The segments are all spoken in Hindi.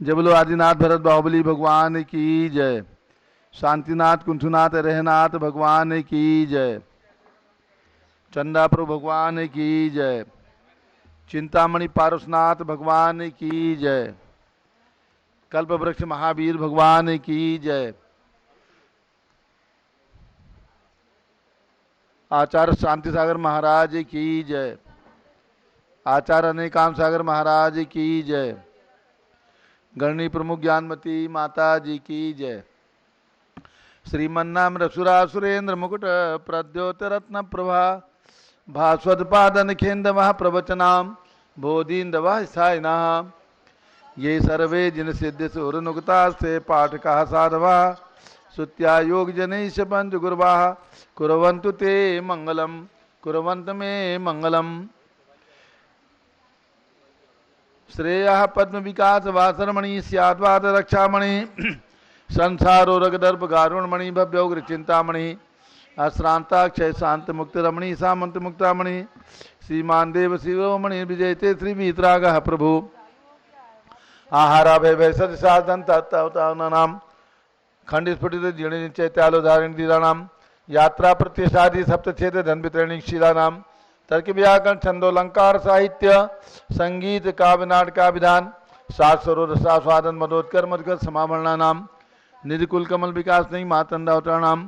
जय बोलो आदिनाथ भरत बाहुबली भगवान की जय। शांतिनाथ कुंठनाथ रहनाथ भगवान की जय। चंदा प्रभु भगवान की जय। चिंतामणि पारसनाथ भगवान की जय। कल्प वृक्ष महावीर भगवान की जय। आचार्य शांति सागर महाराज की जय। आचार्य अनेकांत सागर महाराज की जय। गणनी प्रमुख ज्ञानमती माता जी की जय। श्रीमन्नाम रसुरा सुरेंद्र मुकुट प्रद्योत रत्न प्रभा भास्वत पादन खेन्द महाप्रवचनाम बोधीन्दवा साइना ये सर्वे जिन सिद्ध सुरनुगता से पाठका साधवा सुत्या योग जनैश पंच गुरवा कुरवन्तु ते मंगलम कुरवन्त मे मंगलम। श्रेयः पद्म विकास वासरमणि स्याद्वाद रक्षामणि संसारो रगदर्भ गारुणमणि भव्योग्र चिंतामणि अश्रांता क्षय शांत मुक्त रमणि सामंत मुक्तामणि श्रीमान देव शिरोमणि विजयते श्री वीतराग प्रभु आहारा भय भय सत साधन तत्तावतानाम खंड स्फुटित जीर्ण चैत्यालोधारिणी दीराणाम यात्रा प्रत्यशादि सप्तछेद धन वितरणी शीलानाम तर्क व्याकरण छंदोलंकार साहित्य संगीत काव्य नाटका विधान सात सरोद स्वादन मदोत्कर मधुकर समावरणा नाम निधि कुल कमल विकास नहीं मातंडावतरणाम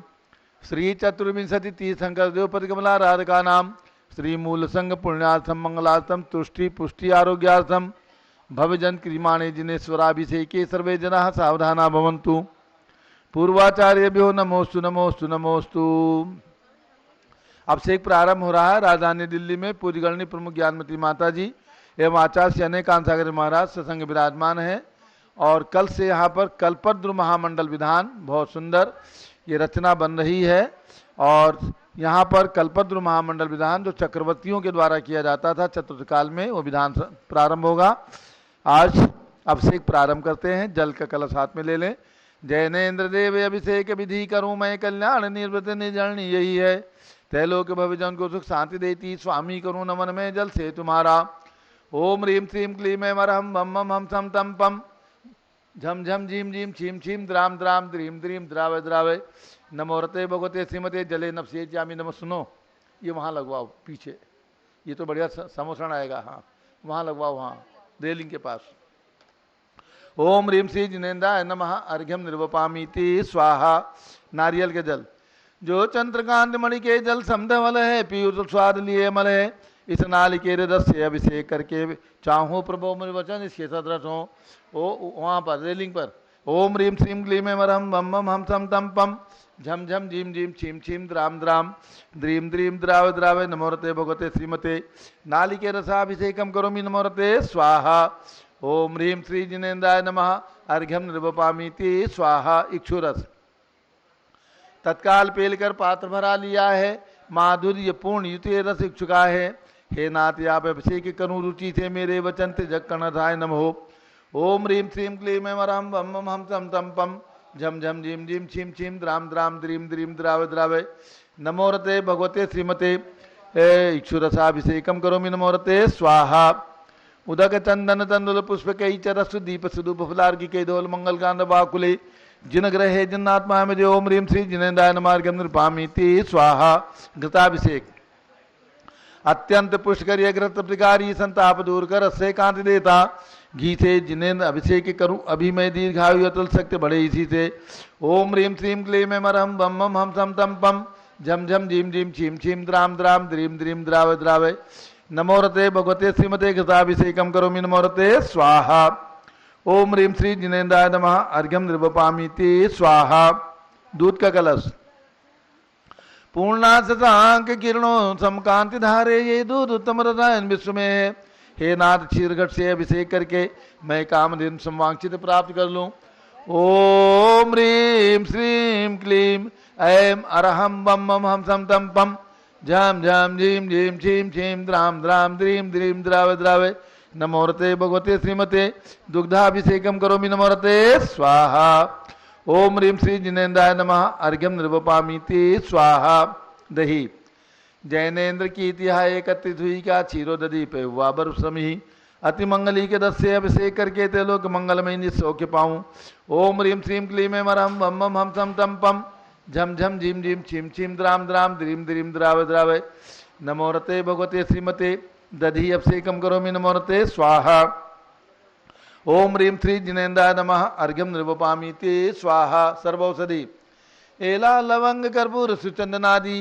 श्री चतुर्विंशति तीर्थंकर देवपति कमला राधिका नाम श्री मूल संग पुण्यार्थम मंगलार्थम तुष्टि पुष्टि आरोग्यार्थम भवजन क्रिमाणे जिनेश्वराभिषेके सर्वे जना सावधाना भवन्तु। पूर्वाचार्यभ्यो नमोस्तु नमोस्तु नमोस्तु। अभिषेक प्रारंभ हो रहा है राजधानी दिल्ली में। पूज्य गणनी प्रमुख ज्ञानमती माता जी एवं आचार्य श्री अनेकांत सागर महाराज सत्संग विराजमान है। और कल से यहाँ पर कल्पद्रु महामंडल विधान बहुत सुंदर ये रचना बन रही है। और यहाँ पर कल्पद्रु महामंडल विधान जो चक्रवर्तियों के द्वारा किया जाता था चतुर्थ काल में वो विधान प्रारंभ होगा। आज अभिषेक प्रारंभ करते हैं। जल का कलश हाथ में ले लें। जैनेन्द्र देव अभिषेक विधि करूँ मैं कल्याण निर्वृत निर्जरणी यही है तैलोक भविजन को सुख शांति देती स्वामी करूँ नमन में जल से तुम्हारा। ओम ह्रीम श्रीम क्लीम मरहम बम मम हम सम तम पम झम झम झीम झीम छीम छीम द्राम द्राम द्रीम द्रीम द्रावे द्रावे नमोरते भगवते श्रीमते जले नफसे जामी नम। सुनो ये वहाँ लगवाओ पीछे, ये तो बढ़िया समोसण आएगा। हाँ वहाँ लगवाओ, वहाँ रेलिंग के पास। ओम ह्रीम श्री जिनेन्द्राय नमः अर्घ्यम निर्वपामीति स्वाहा। नारियल के जल जो चंद्रकांत मणि के जल समधवल है पीयूष स्वाद लिए मल है इस नालिकेर रस से अभिषेक करके चाहूँ प्रभो मुनि वचन इसके सदृश हो। ओ वहाँ पर रेलिंग पर ओम ह्रीम श्रीम क्लीम मरहम बम मम हम सम तम पम झम झम झीम झीम छीम छीम द्राम द्राम द्रीम द्रीम द्राव द्रावे नमोरते भगवते श्रीमते नालिके रसाभिषेकम करोमि नमोरते स्वाहा। ओम ह्रीम श्री जिनेन्द्राय नमः अर्घ्यम निर्वपामीति स्वाहा। इक्षुरस तत्काल पेलकर पात्र भरा लिया है माधुर्य पूर्ण युते रस इच्छुका है। हे नाथ आप अभिषेक करूँ रुचि से मेरे वचन ते जग कर्णधाय नमो। ओम ह्रीम श्रीम क्लीम मरहम बम मम हम सम तम पम झम झम झीम झीम छीम छीम द्राम द्राम द्रीम द्रीम द्रावे द्रावे नमोरते भगवते श्रीमते इक्षुरसाभिषेकम करोमि नमोरते स्वाहा। उदक चंदन तंदुल पुष्प कई चरसु दीप सुदूप फुलार्घि के दोल मंगल कांड बाकुले जिन ग्रहे जिन्नात्मा में ओम ह्रीम श्री जिनेन्द्राय नमार्गम नृपामीति स्वाहा। घृताभिषेक अत्यंत पुष्कर घृत प्रकारी संताप दूर कर रस से कांति देता घी से जिनेन्द्र अभिषेक करूं अभी मैं दीर्घायु अतुल शक्ति बढ़े इसी से। ओम ह्रीम श्रीम क्लीम मरहम बम मम हम सम तम पम झम झम झीम झीम छीम छीम द्राम द्राम द्रीम द्रीम द्रावे द्रावे नमोरते भगवते श्रीमते घृताभिषेकम करोमि नमोरते स्वाहा। ओम ह्रीम श्री जिनेन्द्राय नमः अर्घ्यम निर्वपामीति स्वाहा। दूध का कलश पूर्णा शशांक किरणों समकांति धारे ये दूध उत्तम रसायन विश्व में है। हे नाथ क्षीरघट से अभिषेक करके मैं कामधेनु संवांछित प्राप्त कर लूं। ओम ह्रीम श्रीम क्लीम ऐम अरहम बम मम हम सम तम पम झम झम झीम झीम छीम छीम द्राम द्राम द्रीम द्रीम द्रावे द्रावे नमोरते भगवते श्रीमते दुग्धाभिषेकम करोमि नमोरते स्वाहा। ओम ह्रीम श्री जिनेन्द्राय नमः अर्घ्यम निर्वपामीति स्वाहा। दही जैनेन्द्र की इतिहा एकत्रित हुई का क्षीरो दधी पे हुआ बरु समी अति मंगली के दस से अभिषेक करके ते लोग मंगलमय निज सौख्य पाऊं। ओम ह्रीम श्रीम क्लीम मरम वम वम हम सम तम पम झम झम झीम झीम छीम छीम द्राम द्राम द्रीम द्रीम द्राव द्रावय। नमोरते भगवते श्रीमते दधि अभिषेकम करोमि नमोरते स्वाहा। ओम ह्रीम श्री जिनेन्द्राय नमः अर्घ्यम निर्वपामि ते स्वाहा। सर्वौषधि एला लवंग कर्पूर सुचंदनादि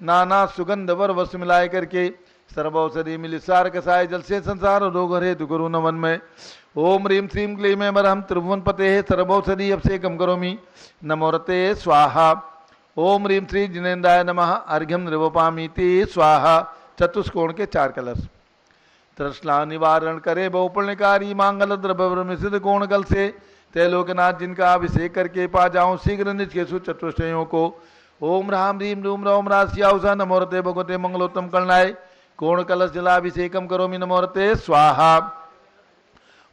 नाना सुगंध वर वस्तु मिलाए करके सर्वौषधि मिलिसार कसाय जल से संसार रोग हरे तु गुरु नमन में। ओम ह्रीम श्रीम क्लीम मरहम त्रिभुवन पते सर्वौषधि अभिषेकम करोमि नमोरते स्वाहा। ओम ह्रीम श्री जिनेन्द्राय नमः अर्घ्यम निर्वपामि ते स्वाहा। चतुष्कोण के 4 कलश। तृष्णा निवारण करे बहुपुण्यकारी मांगल द्रव्य मिश्रित कोण कल से ते लोकनाथ जिनका अभिषेक करके पा जाऊं शीघ्र निज केशु चतुष्टयों को। ओम राम रीम रूम रोम राशियाउषा नमोरते भगवते मंगलोत्तम कलनाय कोण कलश जलाभिषेकम करोमि नमोरते स्वाहा।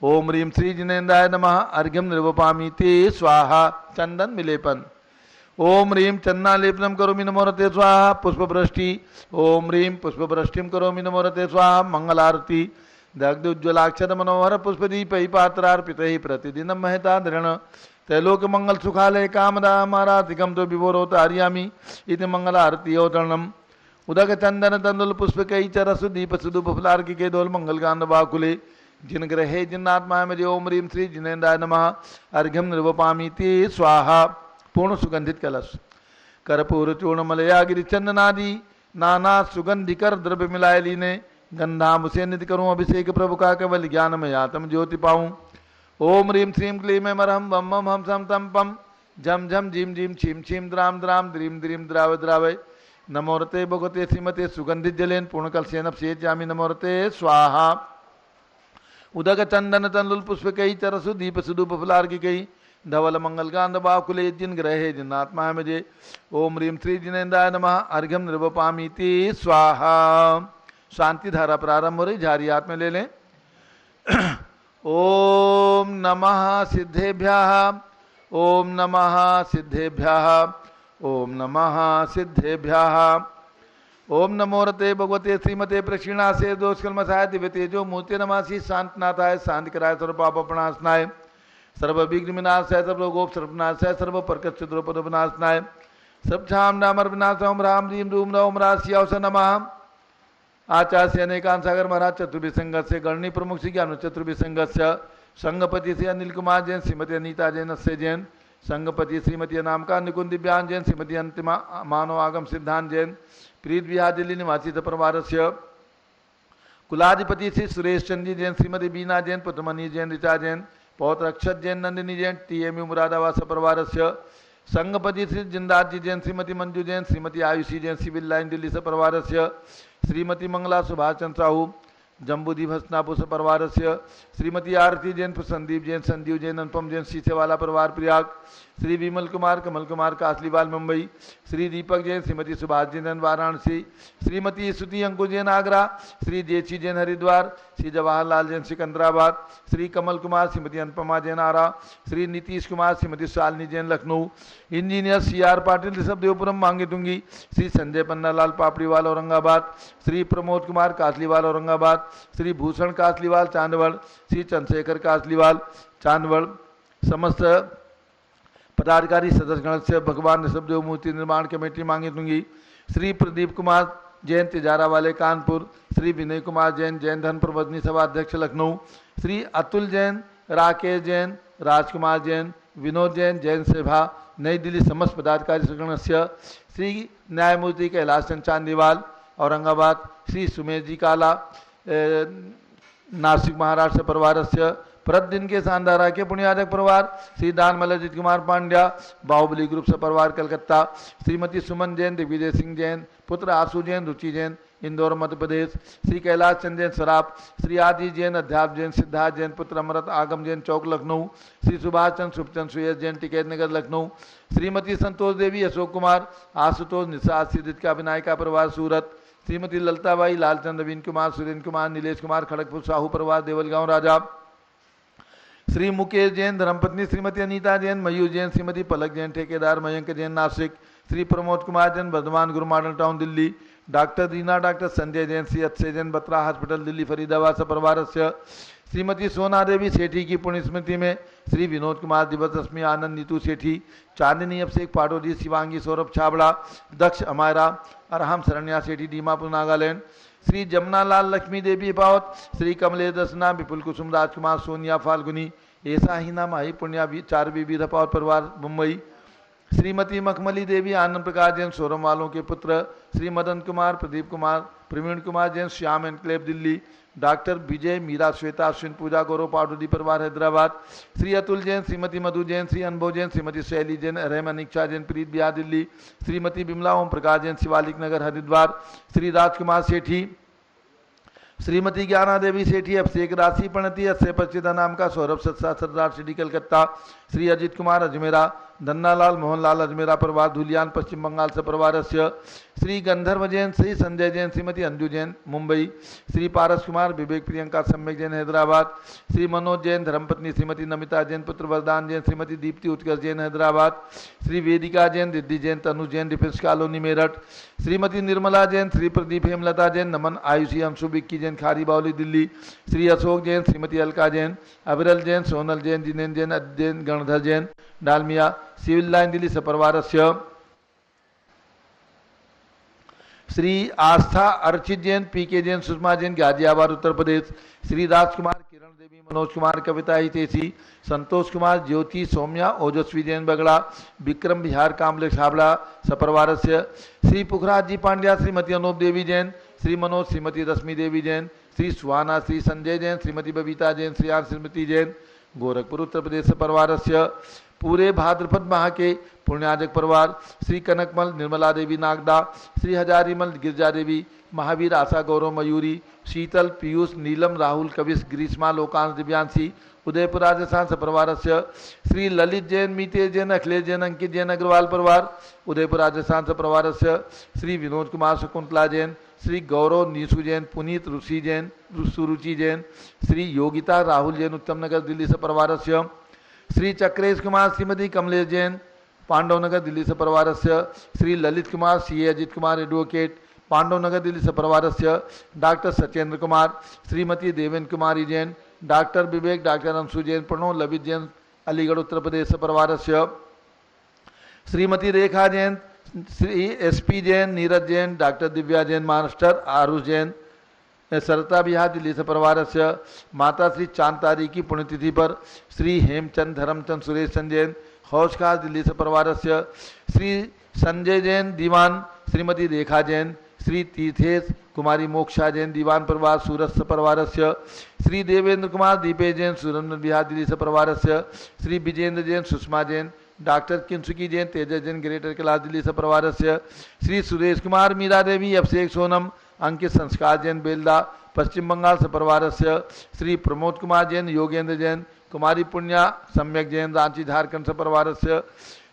ओम ह्रीम श्री जिनेन्द्राय नमः अर्घ्यम निर्वपामि ते स्वाहा। चंदन विलेपन। ओम ह्रीम चन्नालेपनम करोमि नमोरते स्वाहा। पुष्पवृष्टि। ओम ह्रीम पुष्पवृष्टिम करोमि नमोरते स्वाहा। मंगलारती। दग्ध उज्ज्वलाक्षर मनोहर पुष्पदीपै पात्रार्पितैः प्रतिदिनं महता दृढ़ त्रैलोक मंगल सुखालय कामदा माराधिकम तो विभोरोत आर्यामी इति मंगलारती अवतरणम। उदक चंदन तंदुल पुष्पकै चरसु दीप सुदुप फलार्किके दोल मंगल गांध बाकुले जिन ग्रहे जिन्नात्मा में ओम ह्रीम श्री जिनेन्द्राय नमः अर्घ्यम निर्वपामि ते स्वाहा। पूर्ण सुगंधित कलश। कर्पूर चूर्ण मलया गिरि चंदनादि नाना सुगंधिकर द्रव्य मिलाए लीने गंधाम से नित्य करूं अभिषेक प्रभु का केवल ज्ञान में आत्म ज्योति पाऊं। ओम ह्रीम श्रीम क्लीम मरहम वम वम हम सम तम पम झम झम झीम झीम छीम छीम द्राम द्राम द्रीम द्रीम द्राव द्रावय। नमोरते भगवते श्रीमते सुगंधित जलेन पूर्ण कलशेन अभिषेच्यामि नमोरते स्वाहा। उदक चंदन तंदुल पुष्पकै चरसु दीप सुदुप फलार्किकै धवल मंगल गांध बाकुले जिन ग्रहे जिन्नात्मा मजे। ओम ह्रीम श्री जिनेन्द्राय नमः अर्घ्यम निर्वपामि ते स्वाहा। शांति धारा प्रारंभ हो रही, झारी हाथ में ले लें। ओम नमः सिद्धेभ्यः ओम नमः सिद्धेभ्यः ओम नमः सिद्धेभ्यः। ओम नमोरते भगवते श्रीमते प्रक्षिणासे दोषकल्मषाय दिव्य तेजो मूर्ति नमासि शांतनाथाय शांति कराय सर्व पाप प्रणाशनाय सर्व विघ्न विनाशाय सर्व गोप सर्वनाशाय सर्व परकट चिद्रोपद विनाशनाय सब छाम नामर विनाश ओम राम रीम रूम ओम राशियाउष नमः। आचार्य अनेकांत सागर महाराज चतुर्भि संगत से गणनी प्रमुख श्री ज्ञान चतुर्भि संगत से संगपति से अनिल कुमार जैन श्रीमती अनीता जैन अस्य जैन संगपति श्रीमती अनामिका निकुंज दिव्यांग जैन श्रीमती अंतिमा मानव आगम सिद्धांत जैन प्रीत विहार दिल्ली निवासी परिवार से कुलाधिपति श्री सुरेश चंद्र जैन श्रीमती बीना जैन पुत्रमणि जैन ऋचा जैन पौत्र अक्षत जैन नंदिनी जैन TMU मुरादाबाद परिवार से संगपति श्री जिंदास जी जैन श्रीमती मंजू जैन श्रीमती आयुषी जैन सिविल लाइन दिल्ली से परिवार से श्रीमती मंगला सुभाष चंद्र साहू जम्बूदीप हसनापुर से परिवार से श्रीमती आरती जैन संदीप जैन संदीव जैन अनुपम जैन शीशेवाला परिवार प्रयाग श्री विमल कुमार कमल कुमार कासलीवाल मुंबई श्री दीपक जैन श्रीमती सुभाष जैन वाराणसी श्रीमती स्तुति अंकुर जैन आगरा श्री जेची जैन हरिद्वार श्री जवाहरलाल जैन सिकंदराबाद श्री कमल कुमार श्रीमती अनुपमा जैन आरा श्री नीतीश कुमार श्रीमती शालिनी जैन लखनऊ इंजीनियर CR पाटिल ऋषभ देवपुरम मांगे टूंगी श्री संजय पन्नालाल पापड़ीवाल औरंगाबाद श्री प्रमोद कुमार कासलीवाल औरंगाबाद श्री भूषण कासलीवाल चांदवड़ श्री चंद्रशेखर कासलीवाल चांदवड़ समस्त पदाधिकारी सदस्यगण से भगवान ऋषभदेव मूर्ति निर्माण कमेटी मांगे दूंगी श्री प्रदीप कुमार जैन तिजारा वाले कानपुर श्री विनय कुमार जैन जैन धन प्रबंधनी सभा अध्यक्ष लखनऊ श्री अतुल जैन राकेश जैन राजकुमार जैन विनोद जैन जैन सेवा नई दिल्ली समस्त पदाधिकारी सदस्यगण से श्री न्यायमूर्ति कैलाश चंद चांदीवाल औरंगाबाद श्री सुमेश जी काला नासिक महाराष्ट्र परिवार से प्रतिदिन के शानदारा के पुण्याधक परिवार श्री दान मलजित कुमार पांड्या बाहुबली ग्रुप से परिवार कलकत्ता श्रीमती सुमन जैन दिग्विजय सिंह जैन पुत्र आशु जैन रुचि जैन इंदौर मध्य प्रदेश श्री कैलाश चंद जैन सराप श्री आदि जैन अध्याप जैन सिद्धार्थ जैन पुत्र अमृत आगम जैन चौक लखनऊ श्री सुभाष चंद सुखचंद सुयस जैन टिकैत नगर लखनऊ श्रीमती संतोष देवी अशोक कुमार आशुतोष निषाद सिद्धित का विनायका परिवार सूरत श्रीमती ललताबाई लालचंद नवीन कुमार सुरेंद्र कुमार नीलेश कुमार खड़गपुर साहू परिवार देवलगांव राजा श्री मुकेश जैन धर्मपत्नी श्रीमती अनीता जैन मयूर जैन श्रीमती पलक जैन ठेकेदार मयंक जैन नासिक श्री प्रमोद कुमार जैन वर्धमान गुरु model town Delhi doctor Reena doctor Sanjay Jain Shri Akshay Jain Batra hospital Delhi Faridabad सपरिवार श्रीमती सोना देवी सेठी की पुण्य स्मृति में श्री विनोद कुमार दिवस रश्मि आनंद नीतू सेठी चांदनी अभिषेक पाटोदी शिवांगी सौरभ छाबड़ा दक्ष अमायरा अरहम शरण्या सेठी दीमापुर नागालैंड श्री जमुनालाल लक्ष्मी देवी पावत श्री कमलेश दसना विपुल कुसुम राजकुमार सोनिया फाल्गुनी ऐसा ही नाम आई पुण्या चार विविध पावत परिवार मुंबई श्रीमती मखमली देवी आनंद प्रकाश जैन सोरम वालों के पुत्र श्री मदन कुमार प्रदीप कुमार प्रवीण कुमार जैन श्याम एनक्लेव दिल्ली डॉक्टर विजय मीरा श्वेता अश्विन पूजा गौरव पाटोदी परिवार हैदराबाद श्री अतुल जैन श्रीमती मधु जैन श्री अनुभव जैन श्रीमती शैली जैन रहमान इच्छा जैन प्रीत बिहार दिल्ली श्रीमती बिमला ओम प्रकाश जैन शिवालिक नगर हरिद्वार श्री राजकुमार सेठी श्रीमती ज्ञाना देवी सेठी अभिषेक राशि प्रणति अक्षय पच्चिदा नाम का सौरभ सत्सा सरदार सिटी कलकत्ता श्री अजित कुमार अजमेरा धन्नालाल मोहनलाल अजमेरा परिवार धुलियान पश्चिम बंगाल से परिवार श्री गंधर्व जैन श्री संजय जैन श्रीमती अंजू जैन मुंबई श्री पारस कुमार विवेक प्रियंका सम्यक जैन हैदराबाद श्री मनोज जैन धर्मपत्नी श्रीमती नमिता जैन पुत्र वरदान जैन श्रीमती दीप्ति उत्कर्ष जैन हैदराबाद श्री वेदिका जैन रिद्धि जैन तनु जैन डिफेंस कॉलोनी मेरठ श्रीमती निर्मला जैन श्री प्रदीप हेमलता जैन नमन आयुषी अंशु विक्की जैन खारी बावली दिल्ली श्री अशोक जैन श्रीमती अलका जैन अविरल जैन सोनल जैन जिनेन्द्र जैन अध्ययन गणधर जैन डालमिया सिविल लाइन दिल्ली सपरिवार श्री आस्था अर्चित जैन पीके जैन सुषमा जैन गाजियाबाद उत्तर प्रदेश श्री राजकुमार किरण देवी मनोज कुमार कविता हितेशी संतोष कुमार ज्योति सौम्या ओजस्वी जैन बगड़ा विक्रम बिहार कामले छाबड़ा सपरिवार श्री पुखराज जी पांड्या श्रीमती अनूप देवी जैन श्री मनोज श्रीमती रश्मि देवी जैन श्री सुहाना श्री संजय जैन श्रीमती बबीता जैन श्रीयान श्रीमती जैन गोरखपुर उत्तर प्रदेश परिवार पूरे भाद्रपद माह के पुण्याजक परिवार श्री कनकमल निर्मला देवी नागदा श्री हजारीमल गिरजा देवी महावीर आशा गौरव मयूरी शीतल पीयूष नीलम राहुल कविश ग्रीष्मा लोकांश दिव्यांशी उदयपुर राजस्थान सपरिवार श्री ललित जैन मीतेश जैन अखिलेश जैन अंकित जैन अग्रवाल परिवार उदयपुर राजस्थान सपरिवार श्री विनोद कुमार शकुंतला जैन श्री गौरव नीसू जैन पुनीत ऋषि जैन सुरुचि जैन श्री योगिता राहुल जैन उत्तम नगर दिल्ली सपरिवार श्री चक्रेश कुमार श्रीमती कमलेश जैन पांडवनगर दिल्ली सपरिवार श्री ललित कुमार सी अजित कुमार एडवोकेट पांडवनगर दिल्ली सपरिवार doctor Satyendra Kumar Shrimati Devendra Kumari Jain doctor Vivek doctor Anshu Jain Pranav Lavit Jain Aligarh Uttar Pradesh सपरिवार Shrimati Rekha Jain Shri SP Jain Neeraj Jain doctor Divya Jain master Aarush Jain Sarita Vihar Delhi से परिवार माता श्री चांद तारी की पुण्यतिथि पर श्री हेमचंद धर्मचंद सुरेश जैन हौज खास दिल्ली से परिवार श्री संजय जैन दीवान श्रीमती रेखा जैन श्री तीर्थेश कुमारी मोक्षा जैन दीवान परिवार सूरत से परिवार श्री देवेंद्र कुमार दीपेश जैन सुरेंद्र बिहार दिल्ली से परिवार श्री विजेंद्र जैन सुषमा जैन डॉक्टर किंसुकी जैन तेजस जैन ग्रेटर कैलाश दिल्ली से परिवार श्री सुरेश कुमार मीरा देवी अभिषेक सोनम अंकित संस्कार जैन बेलदा पश्चिम बंगाल से परिवार श्री प्रमोद कुमार जैन योगेंद्र जैन कुमारी पुण्या सम्यक जैन रांची झारखंड से परिवार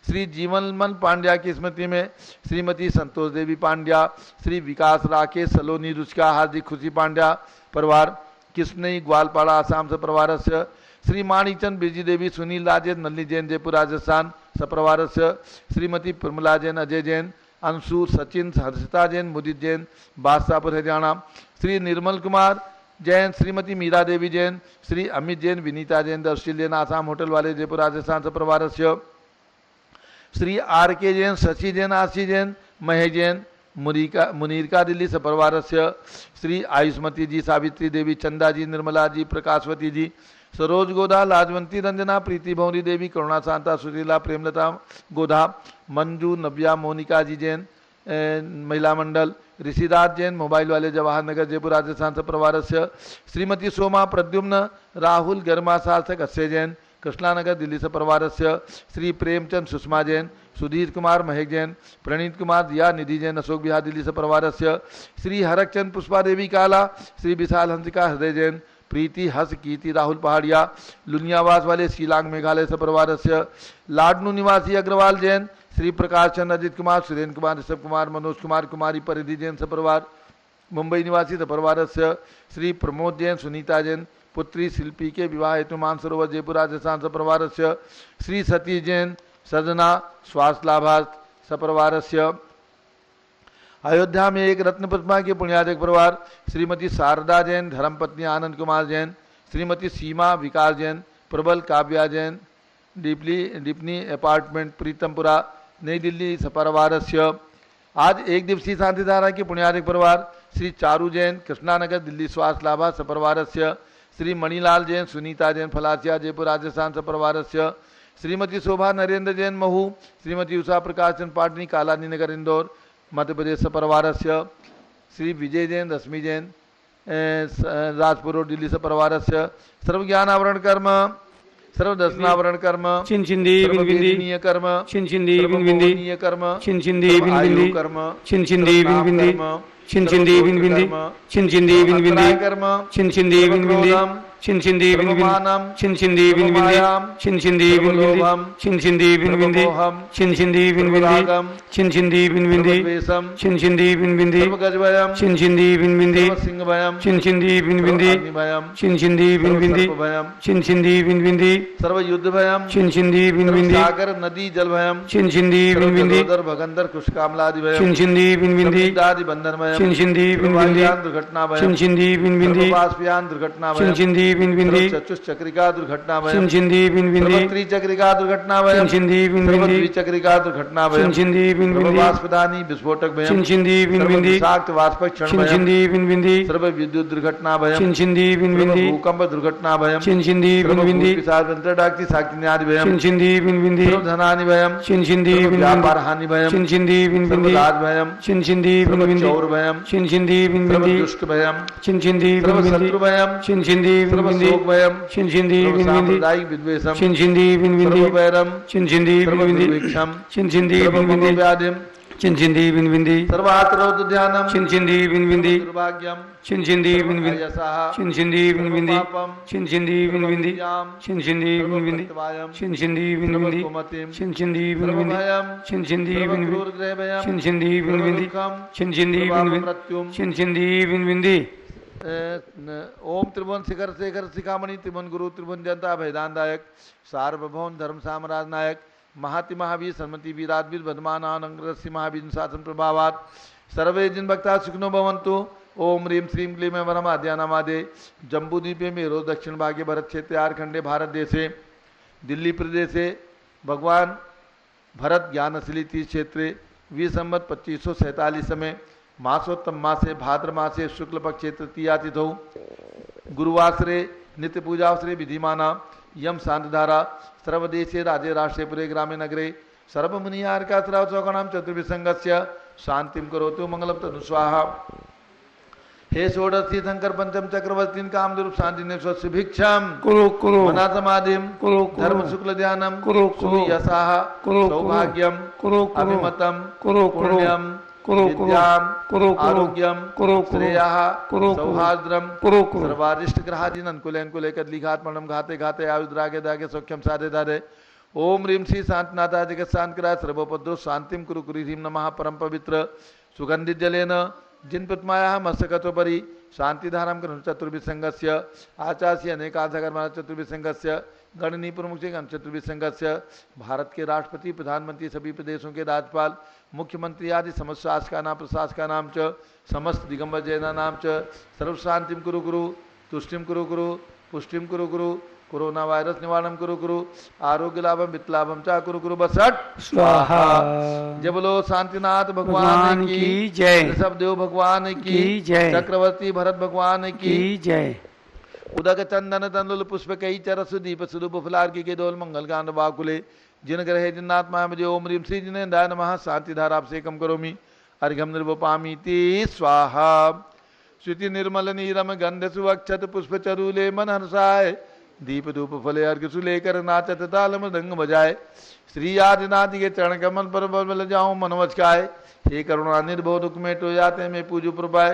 श्री जीवनमन पांड्या की स्मृति में श्रीमती संतोष देवी पांड्या श्री विकास राकेश सलोनी रुचिका हार्दिक खुशी पांड्या परिवार किसनई ग्वालपाड़ा आसाम से परिवार श्री माणिकचंद बिरजी देवी सुनील राजेश नल्ली जैन जयपुर राजस्थान सपरिवार Shrimati Pramila Jain Ajay Jain Anshu Sachin Harshita Jain Mudit Jain Badshahpur Haryana Shri Nirmal Kumar Jain Shrimati Meera Devi Jain Shri Amit Jain Vinita Jain the Australian Assam hotel वाले जयपुर राजस्थान से परिवार श्री आर के जैन शशि जैन आशी जैन महेश जैन मुनीरका दिल्ली से परिवार श्री आयुष्मती जी सावित्री देवी चंदा जी निर्मला जी प्रकाशवती जी सरोज गोधा लाजवंती रंजना प्रीति भौरी देवी करुणा शांता सुशीला प्रेमलता गोधा मंजू नव्या मोनिका जी जैन महिला मंडल ऋषिदास जैन मोबाइल वाले जवाहर नगर जयपुर राजस्थान से परिवार श्रीमती सोमा प्रद्युम्न राहुल गर्मा सार्थक अक्षय जैन कृष्णानगर दिल्ली से परिवार श्री प्रेमचंद सुषमा जैन सुधीर कुमार महेश जैन प्रणीत कुमार दिया निधि जैन अशोक बिहार दिल्ली से परिवार श्री हरकचंद पुष्पा देवी काला श्री विशाल हंसिका हृदय जैन प्रीति हस कीर्ति राहुल पहाड़िया लुनियावास वाले शिलांग मेघालय से परिवार लाडनू निवासी अग्रवाल जैन श्री प्रकाश चंद्र अजित कुमार सुरेंद्र कुमार ऋषभ कुमार मनोज कुमार कुमारी परिधि जैन से परिवार मुंबई निवासी से परिवार श्री प्रमोद जैन सुनीता जैन पुत्री शिल्पी के विवाह हेतु मानसरोवर जयपुर राजस्थान से परिवार श्री सतीश जैन सजना स्वास्थ्य लाभार्थ सपरिवार अयोध्या में एक रत्न प्रतिमा के पुण्याधिक परिवार श्रीमती शारदा जैन, धर्मपत्नी आनंद कुमार जैन, श्रीमती सीमा विकास जैन, प्रबल काव्या जैन, डिपनी अपार्टमेंट प्रीतमपुरा नई दिल्ली सपरिवारस्य। आज एक दिवसीय शांतिधारा के पुण्याधिक परिवार श्री चारू जैन, कृष्णानगर दिल्ली स्वास्थ्य लाभा सपरिवारस्य। श्री मणिलाल जैन, सुनीता जैन, फलासिया जयपुर राजस्थान सपरिवारस्य। श्रीमती शोभा नरेंद्र जैन महू, श्रीमती उषा प्रकाश जैन पाटनी कालानी नगर इंदौर मध्य प्रदेश सपरिवारस्य। श्री विजय जैन, रश्मि जैन राजपुर रोड दिल्ली सपरिवारस्य। सर्वज्ञानावरण कर्म, सर्वदर्शनावरण कर्म, चिंचिंदी सर्ववेदनीय कर्म, चिंचिंदी बिनबिंदी कर्म, चिंचिंदी बिनबिंदी कर्म, चिंचिंदी बिनबिंदी चिंचिंदी बिनबिंदी चिंचिंदी बिनबिंदी कर्म, चिंचिंदी बिनबिंदी चिंचिंदी बिनबिंदी चिंचिंदी बिनबिंदी चिंचिंदी बिनबिंदी चिंचिंदी बिनबिंदी चिंचिंदी बिनबिंदी चिंचिंदी बिनबिंदी चिंचिंदी बिनबिंदी गजभयम, चिंचिंदी बिनबिंदी सिंह भयम, चिंचिंदी बिनबिंदी भयम, चिंचिंदी बिनबिंदी भयम, चिंचिंदी बिनबिंदी सर्व युद्ध भयम, चिंचिंदी बिनबिंदी सागर नदी जल भयम, चिंचिंदी बिनबिंदी भगंदर कुशकामलादि भयम, चिंचिंदी बिनबिंदी आदि बंधन भयम, चिंचिंदी बिनबिंदी दुर्घटना भयम, चिंचिंदी बिनबिंदी बाष्पयान दुर्घटना भयम, चिंचिंदी बिनबिंदी चतुश्चक्रिका दुर्घटना भयम, चिंचिंदी बिनबिंदी त्रिचक्रिका दुर्घटना भयम, चिंचिंदी बिनबिंदी द्विचक्रिका दुर्घटना भयम, चिंचिंदी बिनबिंदी बाष्पदानी विस्फोटक भयम, चिंचिंदी बिनबिंदी विषाक्त वाष्पक्षण भयम, चिंचिंदी बिनबिंदी सर्व विद्युत दुर्घटना भयम, चिंचिंदी बिनबिंदी भूकंप दुर्घटना भयम, चिंचिंदी बिनबिंदी डाक्ति साक्षिन्यादि भयम, चिंचिंदी बिनबिंदी धनानि भयम, चिंचिंदी व्यापार हानि भयम, चिंचिंदी बिनबिंदी राज भयम, चिंचिंदी बिनबिंदी चौर भयम, चिंचिंदी बिनबिंदी दुष्ट भयम, चिंचिंदी बिनबिंदी शत्रु भयम, चिंचिंदी बिनबिंदी शोक भयम, चिंचिंदी बिनबिंदी साम्प्रदायिक विद्वेषम, चिंचिंदी बिनबिंदी वैरम, चिंचिंदी बिनबिंदी चिंचिंदी बिनबिंदी व्याधिम, चिंचिंदी बिनबिंदी सर्वात्रोद ध्यानम, चिंचिंदी बिनबिंदी दुर्भाग्यम, चिंचिंदी बिनबिंदी यशः, चिंचिंदी बिनबिंदी पापम, चिंचिंदी बिनबिंदी याम, चिंचिंदी बिनबिंदी सर्वप्रत्यवायम, चिंचिंदी बिनबिंदी सर्वकुमतिम, चिंचिंदी बिनबिंदी सर्वभयम, चिंचिंदी बिनबिंदी सर्वक्रूरग्रहभयम, चिंचिंदी बिनबिंदी सर्वदुःखम, चिंचिंदी बिनबिंदी सर्वापमृत्युम, चिंचिंदी बिनबिंदी ओम त्रिभुवन शिखर शेखर शिखामणि त्रिभुवन गुरु त्रिभुवन जनता भैदानदायक सार्वभौम धर्म साम्राज नायक महाति महावीर सन्मति वीरादवीर बदमानानंग्रस्य महावीर शासन प्रभावात सर्वे जिन भक्ता सुखनो भवन्तु। ओम ह्रीम श्रीम क्लीम वरम आद्यानामादे जम्बूद्वीपे मेरो दक्षिण भागे भरत क्षेत्र आरखंडे भारत देशे दिल्ली प्रदेशे भगवान भरत ज्ञानशिली तीर्थ क्षेत्रे विसंवत 2547 में मासोत्तम मासे भाद्र मासे शुक्ल पक्षे तृतीया तिथौ गुरुवासरे नित्य पूजावसरे विधिमाना यम शांतधारा सर्वदेशे राजे राष्ट्रपुरे ग्रामे नगरे सर्वमुनियार्का चौकणाम चतुर्विसंगस्य शांतिम करोतु मंगलम तनुस्वाहा। हे षोडशी शंकर पंचम चक्रवर्तीन कामरूप शांति ने भिक्षम कुरु कुरु मना समाधिम कुरु धर्म शुक्ल ध्यानम कुरु कुरु यशाह कुरु सौभाग्यम कुरु कुरु अभिमतम कुरु कुरु पुण्यम कुरु विद्याम कुरु कुरु आरोग्यम कुरु कुरु श्रेयः कुरु सौहार्द्रम कुरु कुरु सर्वादिष्ट ग्रहादीन अनुकूले अनुकूले कदलीघात मरणम घाते घाते आयुद्रागे दागे सौख्यम साधे दादे ओम ह्रीम श्री शांतनाथा जगत शांतकरा सर्वोपद्रो शांतिम कुरु कुरु ह्रीम नमः परम पवित्र सुगंधित जलेन जिन प्रतिमाया मस्तकतोपरि शांतिधाराम कृष्ण चतुर्विसंगस्य आचार्य अनेकाधर्म चतुर्विसंगस्य गणनी प्रमुख गण चतुर्विसंगस्य भारत के राष्ट्रपति प्रधानमंत्री सभी प्रदेशों के राज्यपाल मुख्यमंत्री आदि समस्त शासकानां प्रशासकानां च समस्त दिगंबर जैना नाम च सर्व शांतिम कुरु कुरु तुष्टिम कुरु कुरु पुष्टिम कुरु कुरु कोरोना वायरस निवारणम कुरु कुरु आरोग्य लाभम वित्त लाभम चा कुरु कुरु बसट स्वाहा। जय बोलो शांतिनाथ भगवान की जय, ऋषभदेव भगवान की जय, चक्रवर्ती भरत भगवान की जय। उदक चंदन तंदुल पुष्प कई चर सुदीप सुदुप फुलार की डोल मंगल गान बाकुले जिन ग्रहे जिन्नात्मा मुझे ओम ह्रीम श्री जिने दाय नमः शांति धारा आपसे कम करोमि अर्घ्यम निर्वपामीति स्वाहा। श्रुति निर्मल नीरम गंध सुवक्षत पुष्प चरूले मन हर्षाय दीप धूप फले अर्घ सुलेकर नाचत ताल मृदंग बजाए श्री आदिनाथ के चरण कमल पर बल जाऊं मनवचकाय हे करुणा निर्भव दुख में टो जाते मैं पूजू प्रपाय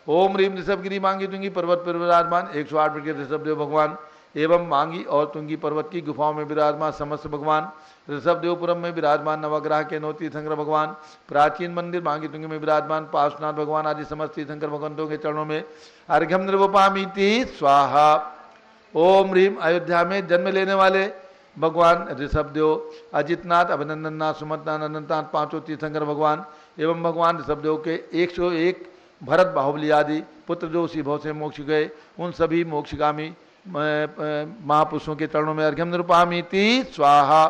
ओम ह्रीम ऋषभगिरी मांगी तुंगी पर्वत पर विराजमान 108 फीट के ऋषभदेव भगवान एवं मांगी और तुंगी पर्वत की गुफाओं में विराजमान समस्त भगवान ऋषभदेवपुरम में विराजमान नवग्रह के नौ तीर्थंकर भगवान प्राचीन मंदिर मांगी तुंगी में विराजमान पार्श्वनाथ भगवान आदि समस्त तीर्थंकर भगवंतों के चरणों में अर्घ्यम निर्वपामीति स्वाहा। ओम ह्रीम अयोध्या में जन्म लेने वाले भगवान ऋषभदेव अजितनाथ अभिनंदननाथ सुमंतनाथ अनंतनाथ पांचों तीर्थंकर भगवान एवं भगवान ऋषभदेव के 101 भरत बाहुबली आदि पुत्र जो उसी भव से मोक्ष गए, उन सभी मोक्षगामी महापुरुषों के चरणों में अर्घ्यम निरूपामीति स्वाहा।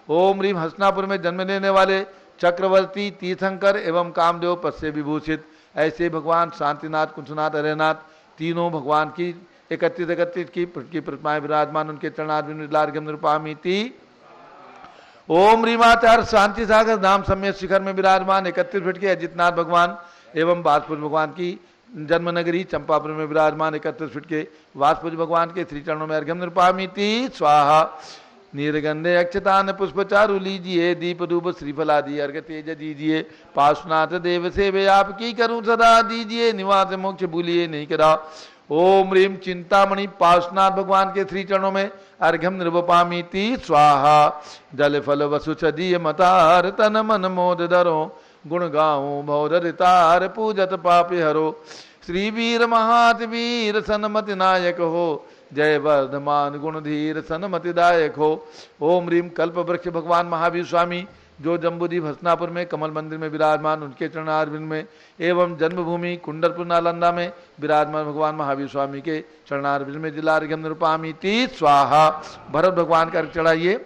ओम ह्रीम हसनापुर में जन्म लेने वाले चक्रवर्ती तीर्थंकर एवं कामदेव पद से विभूषित ऐसे भगवान शांतिनाथ, कुंजनाथ, हरेनाथ तीनों भगवान की 31 की प्रतिमाएं विराजमान, उनके चरणार्घ्यम निरूपामीति। ओम ह्रीमाचार्य शांति सागर धाम समेत शिखर में विराजमान 31 फीट के अजितनाथ भगवान एवं वासपुर भगवान की जन्म नगरी चंपापुर में विराजमान 31 फीट के वासपुर भगवान के श्री चरणों में अर्घ्यम निरूपामीति स्वाहा। नीरगंधे अक्षतान पुष्प चारु लीजिए, दीप धूप श्रीफल आदि अर्घ तेज दीजिए, पार्श्वनाथ देव सेवे आपकी करूं सदा दीजिए, निवास मोक्ष भूलिए नहीं करा। ओम ह्रीम चिंतामणि पार्श्वनाथ भगवान के श्री चरणों में अर्घ्यम निरूपामीति स्वाहा। जल फल वसु चदीय मतार तन मन मोद धरो, गुण गाऊं भौरितार पूजत पापि हरो, श्री वीर महातवीर सन्मति नायक हो, जय वर्धमान गुणधीर सन्मति दायक हो। ओम ह्रीम कल्प वृक्ष भगवान महावीर स्वामी जो जम्बूद्वीप हसनापुर में कमल मंदिर में विराजमान, उनके चरणारविंद में एवं जन्मभूमि कुंडलपुर नालंदा में विराजमान भगवान महावीर स्वामी के चरणारविंद में जिला अर्घ्यम निरूपामीति स्वाहा। भरत भगवान का अर्घ्य चढ़ाइए।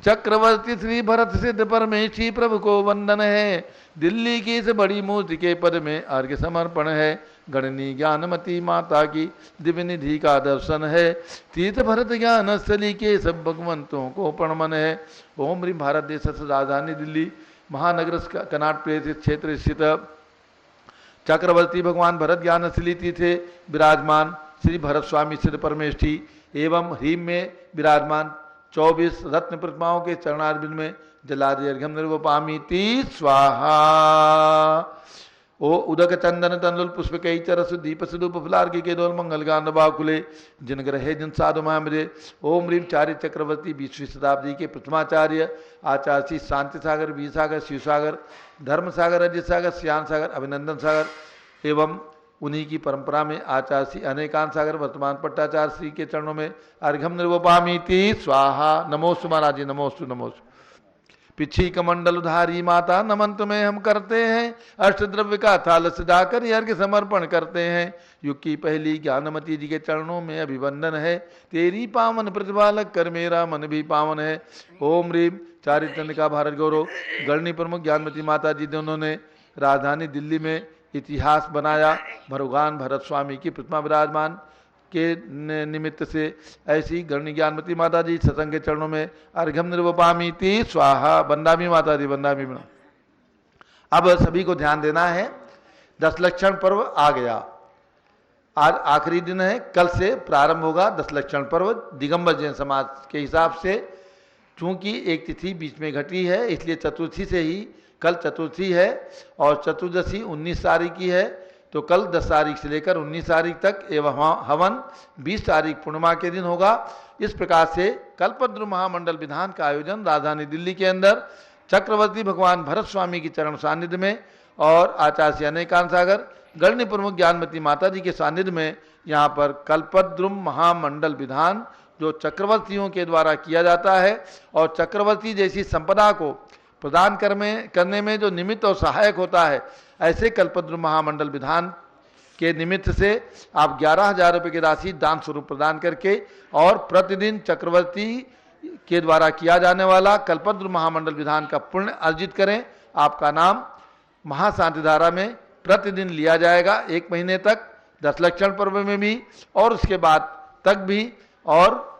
चक्रवर्ती श्री भरत सिद्ध परमेशी प्रभु को वंदन है, दिल्ली की इस बड़ी मूर्ति के पद में अर्घ्य समर्पण है, गणनी ज्ञानमती माता की दिव्य निधि का दर्शन है, तीर्थ भरत ज्ञान स्थली के सब भगवंतों को प्रणमन है। ओम ह्रीम भारत देश राजधानी दिल्ली महानगर कनाट प्रेरित क्षेत्र स्थित चक्रवर्ती भगवान भरत ज्ञान स्थली थे विराजमान श्री भरत स्वामी सिद्ध परमेष्ठी एवं ह्रीम में विराजमान 24 रत्न प्रतिमाओं के चरणारविंद में जलादि अर्घ्यम निरूपामीति स्वाहा। ओ उदक चंदन तंदुल पुष्प कई चरस दीप सुदूप फुलार्घ्य के दोल मंगल गान बाकुले जिन ग्रहे जिन साधु महामृे। ओम ह्रीम चार्य चक्रवर्ती 20वीं शताब्दी के प्रथमाचार्य आचार्य श्री शांति सागर, वीर सागर, शिव सागर, धर्म सागर, अजित सागर, श्याम सागर, अभिनंदन सागर एवं उन्हीं की परंपरा में आचार्य श्री अनेकांत सागर वर्तमान पट्टाचार्य श्री के चरणों में अर्घ्यम निरूपामीति स्वाहा। नमोस्तु महाराज जी, नमोस्तु नमोस्तु। पिछी कमंडल उधारी माता नमन तुम्हें हम करते हैं, अष्ट द्रव्य का थाल सजाकर अर्घ्य समर्पण करते हैं, युग की पहली ज्ञानमती जी के चरणों में अभिवंदन है, तेरी पावन प्रतिपालक कर मेरा मन भी पावन है। ओम ह्रीम चारिचंद का भारत गौरव गणनी प्रमुख ज्ञानमती माता जी दोनों ने राजधानी दिल्ली में इतिहास बनाया। भगवान भरत स्वामी की प्रतिमा विराजमान के निमित्त से ऐसी गणनी ज्ञानमती माता जी सत्संग के चरणों में अर्घ्यम निरूपामीति स्वाहा। बंदामी माता दी, बंदामी बना। अब सभी को ध्यान देना है, 10 लक्षण पर्व आ गया, आज आखिरी दिन है, कल से प्रारंभ होगा 10 लक्षण पर्व दिगंबर जैन समाज के हिसाब से। चूंकि एक तिथि बीच में घटी है इसलिए चतुर्थी से ही, कल चतुर्थी है और चतुर्दशी 19 तारीख की है, तो कल 10 तारीख से लेकर 19 तारीख तक एवं हवन 20 तारीख पूर्णिमा के दिन होगा। इस प्रकार से कल्पद्रु महामंडल विधान का आयोजन राजधानी दिल्ली के अंदर चक्रवर्ती भगवान भरत स्वामी की चरण सानिध्य में और आचार्य श्री अनेकांत सागर गणनी प्रमुख ज्ञानमती माता जी के सानिध्य में यहाँ पर कल्पद्रुम महामंडल विधान जो चक्रवर्तियों के द्वारा किया जाता है और चक्रवर्ती जैसी संपदा को प्रदान करने में जो निमित्त और सहायक होता है, ऐसे कल्पद्रुम महामंडल विधान के निमित्त से आप 11,000 रुपये की राशि दान स्वरूप प्रदान करके और प्रतिदिन चक्रवर्ती के द्वारा किया जाने वाला कल्पद्रुम महामंडल विधान का पुण्य अर्जित करें। आपका नाम महाशांतिधारा में प्रतिदिन लिया जाएगा 1 महीने तक, 10 लक्षण पर्व में भी और उसके बाद तक भी, और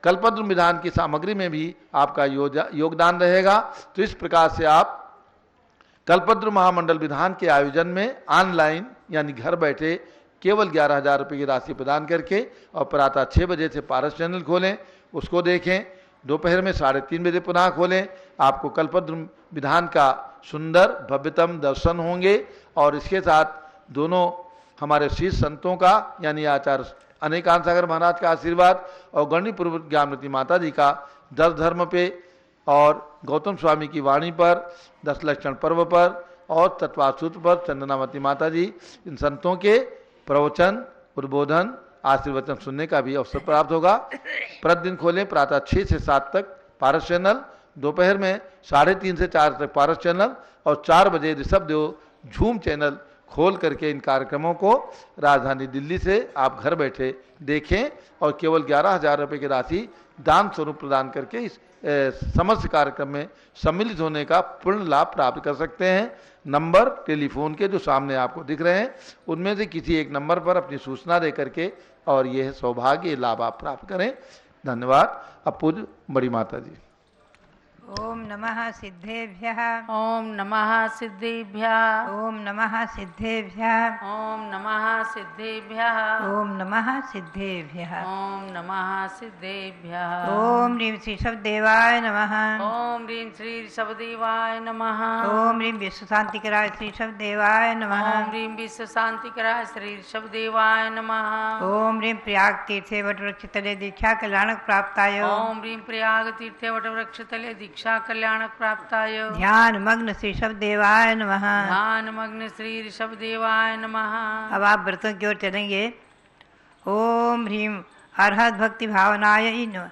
कल्पद्रुम विधान की सामग्री में भी आपका योगदान रहेगा। तो इस प्रकार से आप कल्पद्रुम महामंडल विधान के आयोजन में ऑनलाइन यानी घर बैठे केवल 11,000 रुपये की राशि प्रदान करके और प्रातः 6 बजे से पारस चैनल खोलें, उसको देखें, दोपहर में 3:30 बजे पुनः खोलें, आपको कल्पद्रुम विधान का सुंदर भव्यतम दर्शन होंगे। और इसके साथ दोनों हमारे शीर्ष संतों का यानी आचार्य अनेकांत सागर महाराज का आशीर्वाद और गणनी प्रमुख ज्ञानमती माता जी का 10 धर्म पे और गौतम स्वामी की वाणी पर, 10 लक्षण पर्व पर और तत्वासूत्र पर चंदनावती माता जी इन संतों के प्रवचन, उद्बोधन, आशीर्वचन सुनने का भी अवसर प्राप्त होगा। प्रतिदिन खोलें प्रातः 6 से 7 तक पारस चैनल, दोपहर में 3:30 से 4 तक पारस चैनल और 4 बजे ऋषभ देव झूम चैनल खोल करके इन कार्यक्रमों को राजधानी दिल्ली से आप घर बैठे देखें और केवल 11,000 रुपये की राशि दान स्वरूप प्रदान करके इस समस्त कार्यक्रम में सम्मिलित होने का पूर्ण लाभ प्राप्त कर सकते हैं। नंबर टेलीफोन के जो सामने आपको दिख रहे हैं उनमें से किसी एक नंबर पर अपनी सूचना दे करके और यह सौभाग्य लाभ आप प्राप्त करें। धन्यवाद। अब पूज्य बड़ी माता जी। ओम नमः सिद्धेभ्यः। ओम नमः सिद्धेभ्यः। ओम नमः सिद्धेभ्यः। ओम नमः सिद्धेभ्यः। ओम नमः सिद्धेभ्यः। ओम नमः सिद्धेभ्यः। ओम ह्रीं श्री शब्देवाय नमः। ओम ह्रीं श्री ऋषभदेवाय नमः। ओम ह्रीं विश्व शांतिकराय श्री शब्देवाय नमः। ओम ह्रीं विश्व शांतिकराय श्री ऋषभदेवाय नमः। ओम ह्रीं प्रयाग तीर्थे वटवृक्ष तले दीक्षा कल्याणक प्राप्ताय। ओम ह्रीं प्रयाग तीर्थे वटवृक्ष तले दीक्षा कल्याणक प्राप्ताय। ध्यान मग्न श्री शब्देवाय नमः। ध्यान मग्न श्री ऋषभदेवाय नमः। अब आप व्रतों की ओर चलेंगे। ओम ह्रीं अरहत भक्ति भावनाय नमः।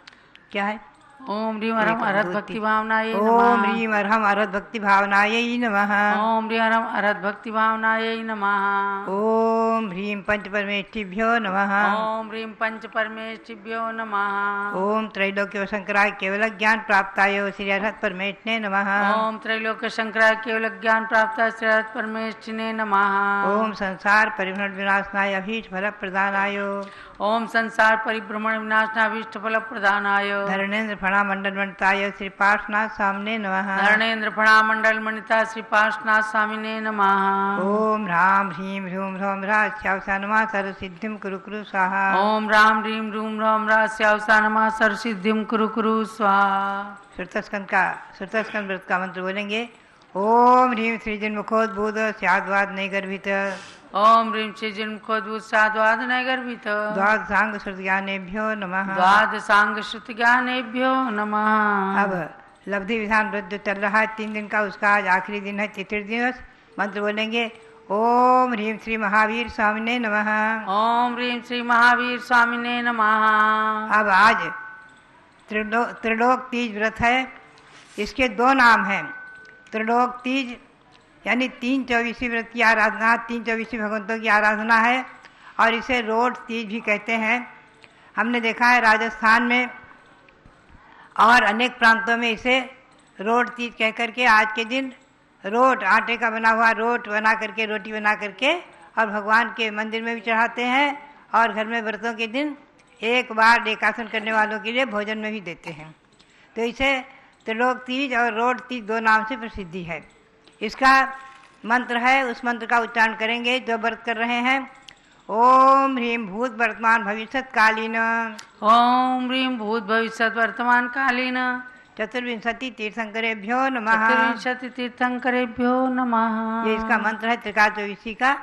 क्या है? ओम ह्रीं अरहम अरहत भक्ति भावनाय नमः। ओम ह्रीं अरहम अरहत भक्ति भावनाय नमः। ओम ह्रीं अरहम अरहत भक्ति भावनाय नमः। ओम ह्रीं पंच परमेष्ठिभ्यो नमः। ओम ह्रीं पंच परमेष्ठिभ्यो नमः। ओम त्रैलोक्य शंकराय केवल ज्ञान प्राप्ताय श्री अरहत परमेष्ठिने नमः। ओम त्रैलोक्य शंकराय केवल ज्ञान प्राप्त श्री अरहत परमेष्ठिने नमः। ओम संसार परिभ्रमण विनाशनाय अभीष्ट फल प्रदानाय। ओम संसार परिभ्रमण विनाशनाभीष्ट फल प्रदानाय। धरणेन्द्र फणा मंडल मंडिताय श्री पार्श्वनाथ स्वामिने नमः। धरणेन्द्र फणा मंडल मंडिता श्री पार्श्वनाथ स्वामिने नमः। ओम राम ह्रीं ह्रूं ह्रौं ह्रास्यावसा नमः सर्वसिद्धिं कुरु कुरु स्वाहा। ओम राम ह्रीं ह्रूं ह्रौं ह्रास्यावसा नमः सर्वसिद्धिं कुरु कुरु स्वाहा। श्रुतस्कंद व्रत का मंत्र बोलेंगे। ओम ह्रीं श्री जन्मुखोद्भूत स्याद्वाद नैगर्भित। ओम ह्रीं श्री जन्मुखोद्भूत स्याद्वाद नैगर्भित। द्वादशांग श्रुत ज्ञानेभ्यो नमः। द्वादशांग श्रुत ज्ञानेभ्यो नमः। अब लब्धि विधान व्रत जो चल रहा है 3 दिन का, उसका आज आखिरी दिन है, चतुर्थी दिवस। मंत्र बोलेंगे। ओम ह्रीं श्री महावीर स्वामिने नमः। ओम ह्रीं श्री महावीर स्वामिने नमः। अब आज त्रिलोक तीज व्रत है। इसके 2 नाम हैं। त्रिलोक तीज यानी 324 व्रत की आराधना, 324 भगवंतों की आराधना है और इसे रोट तीज भी कहते हैं। हमने देखा है राजस्थान में और अनेक प्रांतों में इसे रोट तीज कह करके आज के दिन रोट, आटे का बना हुआ रोट बना करके, रोटी बना करके और भगवान के मंदिर में भी चढ़ाते हैं और घर में व्रतों के दिन एक बार एकासन करने वालों के लिए भोजन में भी देते हैं। तो इसे त्रिलोक तीज और रोट तीज 2 नाम से प्रसिद्धि है। इसका मंत्र है, उस मंत्र का उच्चारण करेंगे जो व्रत कर रहे हैं। ओम ह्रीं भूत वर्तमान भविष्यत कालीन। ओम ह्रीं भूत भविष्यत वर्तमान कालीन। चतुर्विंशति तीर्थंकरेभ्यो नमः। चतुर्विंशति तीर्थंकरेभ्यो नमः। ये इसका मंत्र है त्रिकाल चौबीसी का।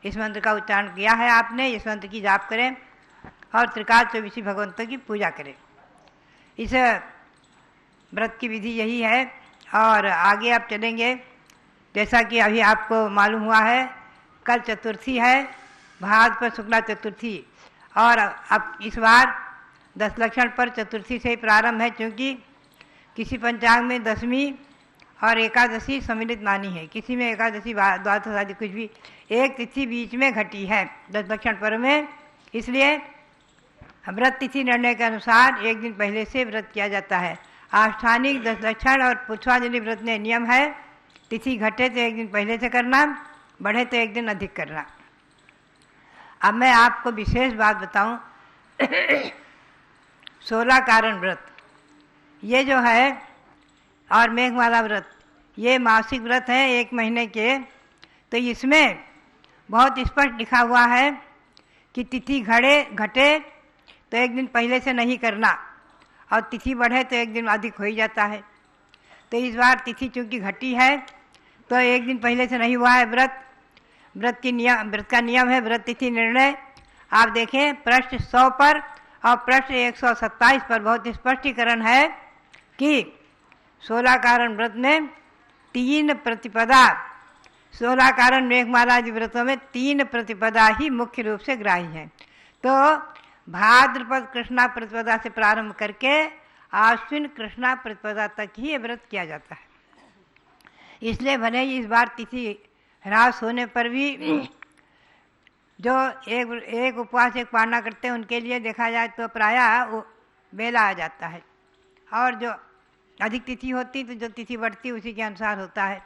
इस मंत्र का उच्चारण किया है आपने। इस मंत्र की जाप करें और त्रिकाल चौबीसी भगवंतों की पूजा करें। इस व्रत की विधि यही है। और आगे आप चलेंगे। जैसा कि अभी आपको मालूम हुआ है, कल चतुर्थी है, भाद्रपद शुक्ला चतुर्थी। और अब इस बार 10 लक्षण पर चतुर्थी से ही प्रारंभ है, क्योंकि किसी पंचांग में 10वीं और एकादशी सम्मिलित मानी है। किसी में एकादशी, द्वादश आदि कुछ भी एक तिथि बीच में घटी है 10 लक्षण पर्व में। इसलिए व्रत तिथि निर्णय के अनुसार एक दिन पहले से व्रत किया जाता है। आष्ठानिक 10 लक्षण और पुष्पांजलि व्रत में नियम है, तिथि घटे तो एक दिन पहले से करना, बढ़े तो एक दिन अधिक करना। अब मैं आपको विशेष बात बताऊं। 16 कारण व्रत ये जो है और मेघमाला व्रत, ये मासिक व्रत हैं 1 महीने के। तो इसमें बहुत स्पष्ट लिखा हुआ है कि तिथि घटे तो एक दिन पहले से नहीं करना और तिथि बढ़े तो एक दिन अधिक हो ही जाता है। तो इस बार तिथि चूँकि घटी है तो एक दिन पहले से नहीं हुआ है व्रत। व्रत का नियम है व्रत तिथि निर्णय। आप देखें पृष्ठ 100 पर और पृष्ठ 127 पर बहुत स्पष्टीकरण है कि 16 कारण व्रत में 3 प्रतिपदा, 16 कारण मेघमाला आदि व्रतों में 3 प्रतिपदा ही मुख्य रूप से ग्राही है। तो भाद्रपद कृष्णा प्रतिपदा से प्रारंभ करके आश्विन कृष्णा प्रतिपदा तक ही ये व्रत किया जाता है। इसलिए भले ही इस बार तिथि ह्रास होने पर भी जो एक उपवास एक पारना करते हैं उनके लिए देखा जाए तो प्रायः वो बेला आ जाता है, और जो अधिक तिथि होती तो जो तिथि बढ़ती उसी के अनुसार होता है।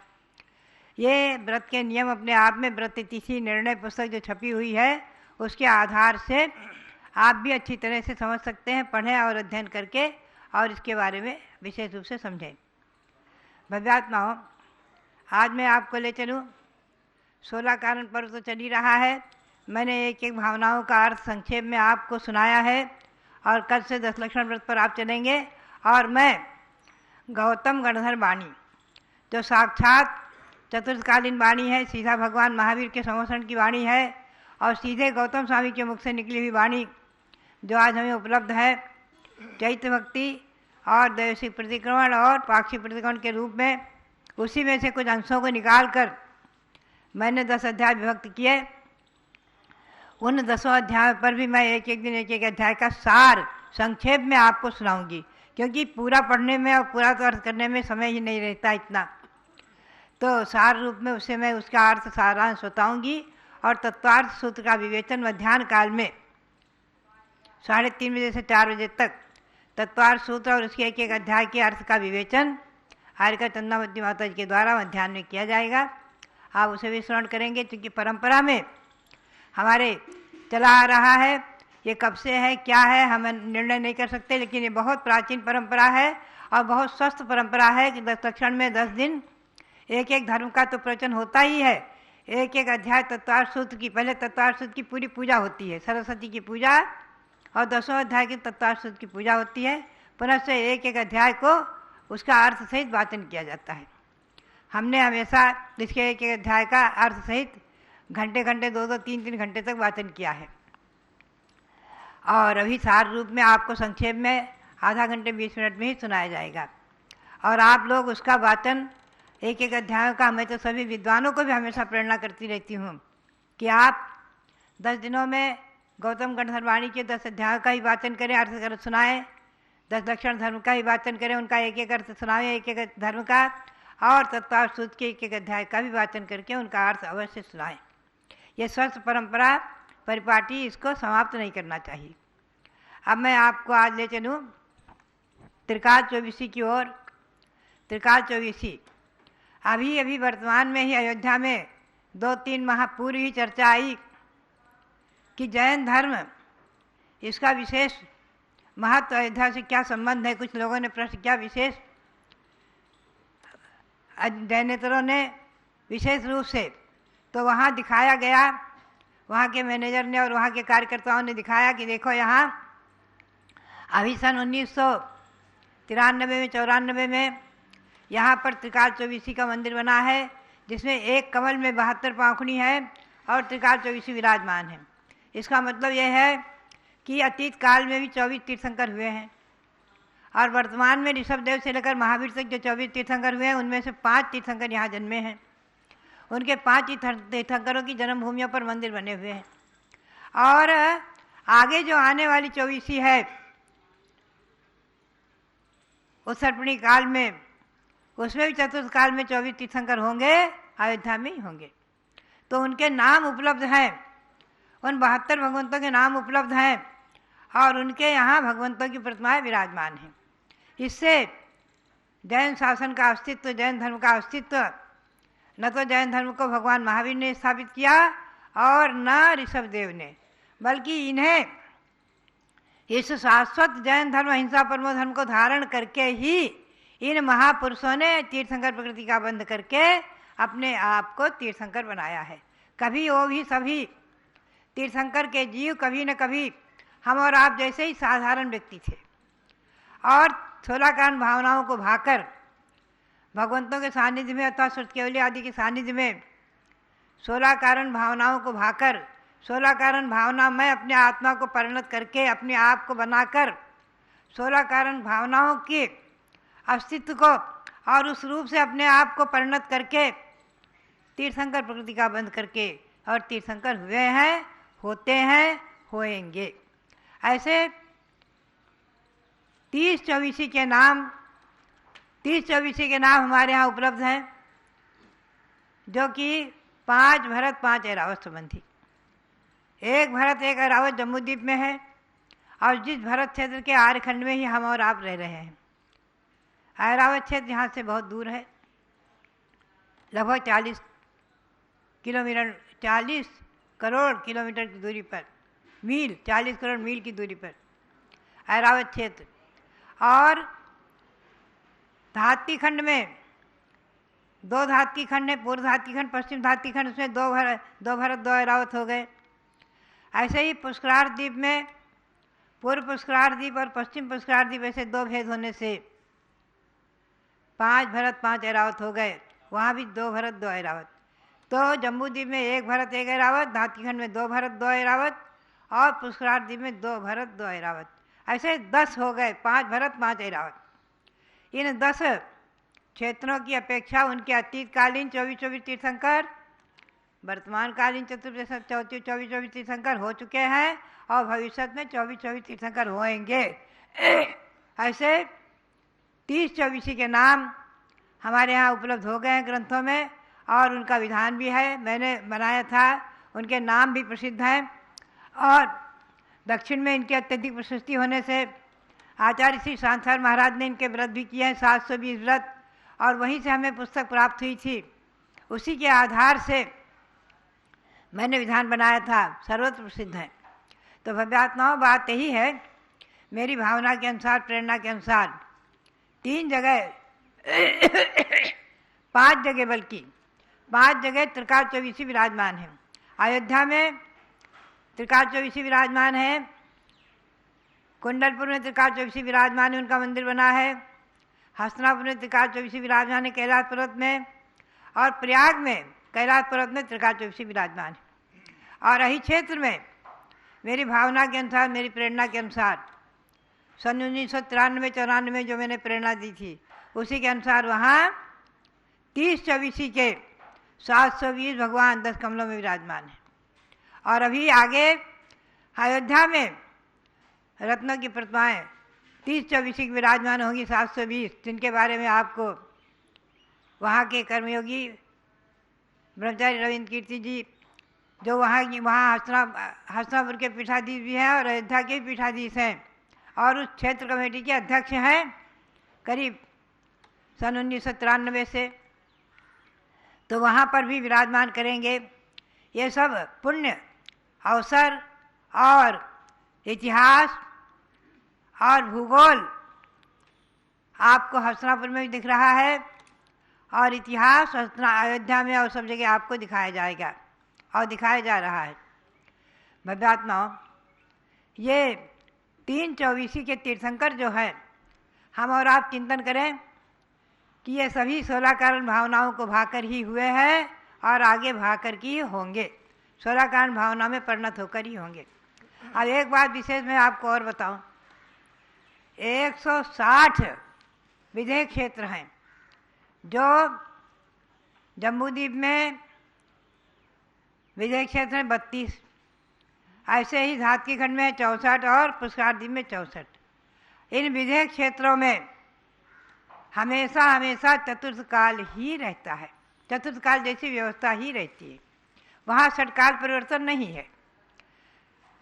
ये व्रत के नियम अपने आप में व्रत तिथि निर्णय पुस्तक जो छपी हुई है उसके आधार से आप भी अच्छी तरह से समझ सकते हैं, पढ़ें और अध्ययन करके और इसके बारे में विशेष रूप से समझें। भव्यात्माओं, आज मैं आपको ले चलूँ 16 कारण पर्व तो चल ही रहा है। मैंने एक एक भावनाओं का अर्थ संक्षेप में आपको सुनाया है, और कल से 10 लक्षण व्रत पर आप चलेंगे। और मैं गौतम गणधर वाणी जो साक्षात चतुर्थकालीन वाणी है, सीधा भगवान महावीर के संवत्सरण की वाणी है, और सीधे गौतम स्वामी के मुख से निकली हुई वाणी जो आज हमें उपलब्ध है, चैत्य भक्ति और दैविक प्रतिक्रमण और पाक्षिक प्रतिक्रमण के रूप में, उसी में से कुछ अंशों को निकाल कर मैंने 10 अध्याय विभक्त किए। उन 10 अध्यायों पर भी मैं एक एक दिन एक एक अध्याय का सार संक्षेप में आपको सुनाऊंगी, क्योंकि पूरा पढ़ने में और पूरा तो अर्थ करने में समय ही नहीं रहता इतना, तो सार रूप में उससे मैं उसका अर्थ सारांश बताऊंगी। और तत्वार्थ सूत्र का विवेचन मध्याह्न काल में 3:30 बजे से 4 बजे तक तत्वार्थ सूत्र और उसके एक एक अध्याय के अर्थ का विवेचन आर्यका चंदावती माता जी के द्वारा मध्याह्न में किया जाएगा। आप उसे भी स्मरण करेंगे, क्योंकि परंपरा में हमारे चला आ रहा है। ये कब से है क्या है हम निर्णय नहीं कर सकते, लेकिन ये बहुत प्राचीन परंपरा है और बहुत स्वस्थ परंपरा है कि 10 लक्षण में 10 दिन एक एक धर्म का तो प्रवचन होता ही है। एक एक अध्याय तत्वार्थ सूत्र की, पहले तत्वार्थ सूत्र की पूरी पूजा होती है, सरस्वती की पूजा, और 10वें अध्याय की तत्वार्थ सूत्र की पूजा होती है। पुनः से एक एक अध्याय को उसका अर्थ सहित वाचन किया जाता है। हमने हमेशा इसके एक एक अध्याय का अर्थ सहित घंटे 2-2, 3-3 घंटे तक वाचन किया है। और अभी सार रूप में आपको संक्षेप में आधा घंटे 20 मिनट में ही सुनाया जाएगा। और आप लोग उसका वाचन एक एक अध्यायों का, मैं तो सभी विद्वानों को भी हमेशा प्रेरणा करती रहती हूँ कि आप 10 दिनों में गौतम गणधर वाणी के 10 अध्यायों का ही वाचन करें, अर्थ सुनाएं। 10 लक्षण धर्म का ही वाचन करें, उनका एक एक अर्थ सुनाएं, एक एक धर्म का, और तत्वार्थ सूत्र के एक एक अध्याय का भी वाचन करके उनका अर्थ अवश्य सुनाएं। ये स्वस्थ परंपरा परिपाटी, इसको समाप्त नहीं करना चाहिए। अब मैं आपको आज ले चलूँ त्रिकाल चौबीसी की ओर। त्रिकाल चौबीसी अभी वर्तमान में ही अयोध्या में 2-3 माह पूर्व ही चर्चा आई कि जैन धर्म, इसका विशेष महत्व, अयोध्या से क्या संबंध है। कुछ लोगों ने प्रश्न किया, विशेष जैनेतरों ने विशेष रूप से, तो वहाँ दिखाया गया, वहाँ के मैनेजर ने और वहाँ के कार्यकर्ताओं ने दिखाया कि देखो यहाँ अभी सन 1993 में 94 में यहाँ पर त्रिकाल चौबीसी का मंदिर बना है, जिसमें एक कमल में 72 पाँखुड़ी है और त्रिकाल चौबीसी विराजमान है। इसका मतलब यह है कि अतीत काल में भी 24 तीर्थंकर हुए हैं, और वर्तमान में ऋषभदेव से लेकर महावीर तक जो 24 तीर्थंकर हुए हैं, उनमें से 5 तीर्थंकर यहाँ जन्मे हैं। उनके 5 तीर्थंकरों की जन्मभूमियों पर मंदिर बने हुए हैं। और आगे जो आने वाली चौबीसी है, उत्सर्पणी काल में, उसमें भी चतुर्थ काल में 24 तीर्थंकर होंगे, अयोध्या में ही होंगे। तो उनके नाम उपलब्ध हैं, उन 72 भगवंतों के नाम उपलब्ध हैं, और उनके यहाँ भगवंतों की प्रतिमाएं विराजमान हैं। इससे जैन शासन का अस्तित्व, जैन धर्म का अस्तित्व, न तो जैन धर्म को भगवान महावीर ने स्थापित किया और न ऋषभदेव ने, बल्कि इन्हें इस शाश्वत जैन धर्म, अहिंसा परमो धर्म को धारण करके ही इन महापुरुषों ने तीर्थंकर प्रकृति का बंध करके अपने आप को तीर्थंकर बनाया है। कभी वो भी सभी तीर्थंकर के जीव कभी न कभी हम और आप जैसे ही साधारण व्यक्ति थे, और 16 कारण भावनाओं को भाकर भगवंतों के सानिध्य में अथवा श्रुत केवली आदि के सानिध्य में 16 कारण भावनाओं को भाकर, 16 कारण भावना में अपने आत्मा को परिणत करके, अपने आप को बनाकर 16 कारण भावनाओं के अस्तित्व को और उस रूप से अपने आप को परिणत करके तीर्थंकर प्रकृति का बंध करके और तीर्थंकर हुए हैं, होते हैं, होएंगे। ऐसे 30-24 के नाम 30-24 के नाम हमारे यहाँ उपलब्ध हैं, जो कि 5 भरत 5 ऐरावत संबंधी। एक भरत एक ऐरावत जम्बूद्वीप में है, और जिस भरत क्षेत्र के आर्यखंड में ही हम और आप रह रहे हैं। ऐरावत क्षेत्र यहाँ से बहुत दूर है, लगभग 40 किलोमीटर 40 करोड़ किलोमीटर की दूरी पर, मील 40 करोड़ मील की दूरी पर ऐरावत क्षेत्र। और धात्ती खंड में 2 धात्ती खंड है, पूर्व धात्ती खंड पश्चिम धात्ती खंड, उसमें 2 भरत 2 ऐरावत हो गए। ऐसे ही पुष्करार द्वीप में पूर्व पुष्करार द्वीप और पश्चिम पुष्करार द्वीप ऐसे 2 भेद होने से 5 भरत 5 ऐरावत हो गए। वहाँ भी 2 भरत 2 ऐरावत। तो जम्बूद्वीप में 1 भरत 1 ऐरावत, धात्ती खंड में 2 भरत 2 ऐरावत, और पुष्करार द्वीप में 2 भरत 2 ऐरावत। ऐसे 10 हो गए, 5 भरत 5 ऐरावत। इन 10 क्षेत्रों की अपेक्षा उनके अतीतकालीन 24-24 तीर्थंकर, वर्तमानकालीन 24-24 तीर्थंकर हो चुके हैं, और भविष्य में 24-24 तीर्थंकर होंगे। ऐसे 30-24 के नाम हमारे यहाँ उपलब्ध हो गए हैं ग्रंथों में, और उनका विधान भी है, मैंने बनाया था। उनके नाम भी प्रसिद्ध हैं, और दक्षिण में इनकी अत्यधिक प्रशस्ति होने से आचार्य श्री सांसार महाराज ने इनके व्रत भी किए हैं, 720 व्रत, और वहीं से हमें पुस्तक प्राप्त हुई थी। उसी के आधार से मैंने विधान बनाया था, सर्वत्र प्रसिद्ध है। तो भव्यात्माओं, बात यही है, मेरी भावना के अनुसार, प्रेरणा के अनुसार 3 जगह 5 जगह, बल्कि 5 जगह त्रिकाल चौबीसी विराजमान हैं। अयोध्या में त्रिकाल चौबीसी विराजमान है, कुंडलपुर में त्रिकाल चौबीसी विराजमान है, उनका मंदिर बना है। हस्तिनापुर में त्रिकाल चौबीसी विराजमान है कैलाश पर्वत में, और प्रयाग में कैलाश पर्वत में त्रिकाल चौबीसी विराजमान है। और यही क्षेत्र में मेरी भावना के अनुसार, मेरी प्रेरणा के अनुसार, सन 1993-94 में जो मैंने प्रेरणा दी थी, उसी के अनुसार वहाँ 30-24 के 720 भगवान 10 कमलों में विराजमान है। और अभी आगे अयोध्या में रत्नों की प्रतिमाएँ 30-24 की विराजमान होंगी, 720, जिनके बारे में आपको वहाँ के कर्मयोगी ब्रह्मचारी रविंद्र कीर्ति जी, जो वहाँ हस्तिनापुर के पीठाधीश भी हैं और अयोध्या के पीठाधीश हैं, और उस क्षेत्र कमेटी के अध्यक्ष हैं करीब सन 1993 से, तो वहाँ पर भी विराजमान करेंगे। ये सब पुण्य, अवसर और इतिहास और भूगोल आपको हस्तिनापुर में भी दिख रहा है, और इतिहास अयोध्या में और सब जगह आपको दिखाया जाएगा और दिखाया जा रहा है। भव्यात्माओं, ये 3-24 के तीर्थंकर जो है, हम और आप चिंतन करें कि ये सभी 16 कारण भावनाओं को भाकर ही हुए हैं, और आगे भाकर की होंगे, 16 कारण भावना में परिणत होकर ही होंगे। अब एक बात विशेष मैं आपको और बताऊं, 160 विधेय क्षेत्र हैं, जो जम्बूद्वीप में विधेय क्षेत्र में 32, ऐसे ही धात्ती खंड में 64 और पुष्करार द्वीप में 64। इन विधेय क्षेत्रों में हमेशा हमेशा चतुर्थ काल ही रहता है, चतुर्थ काल जैसी व्यवस्था ही रहती है। वहाँ षटकाल परिवर्तन नहीं है।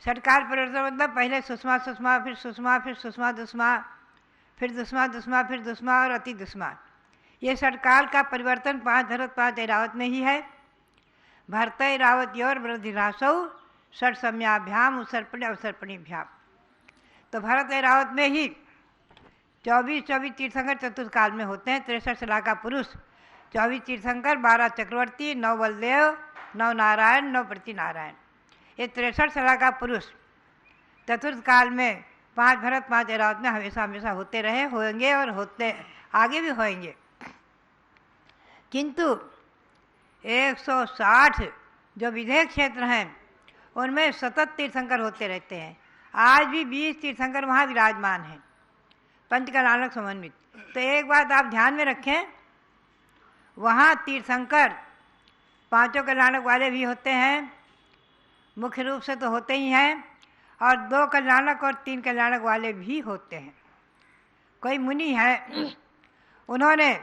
षटकाल परिवर्तन मतलब पहले सुषमा सुषमा, फिर सुषमा, फिर सुषमा दुष्मा, फिर दुष्मा दुष्मा, फिर दुष्मा और अति दुष्मा। ये षटकाल का परिवर्तन 5 भरत 5 ऐरावत में ही है। भरत ऐरावत्योर वृद्धिरासौ षट सम्याभ्याम उत्सर्पण अवसर्पणीभ्याम। तो भरत ऐरावत में ही 24 तीर्थंकर चतुर्थ काल में होते हैं। 63 सलाह का पुरुष, 24 तीर्थंकर, 12 चक्रवर्ती, 9 बलदेव, 9 नारायण, 9 प्रतिनारायण। ये 63 सलाह का पुरुष चतुर्थ काल में 5 भरत 5 ऐरावत में हमेशा हमेशा होते रहे, होंगे और होते आगे भी होंगे। किंतु 160 जो विधेय क्षेत्र हैं, उनमें सतत तीर्थंकर होते रहते हैं। आज भी 20 तीर्थंकर वहाँ विराजमान हैं, पंच कल्याणक समन्वित। तो एक बात आप ध्यान में रखें, वहाँ तीर्थंकर 5 कल्याणक वाले भी होते हैं, मुख्य रूप से तो होते ही हैं, और 2 कल्याणक और 3 कल्याणक वाले भी होते हैं। कोई मुनि है, उन्होंने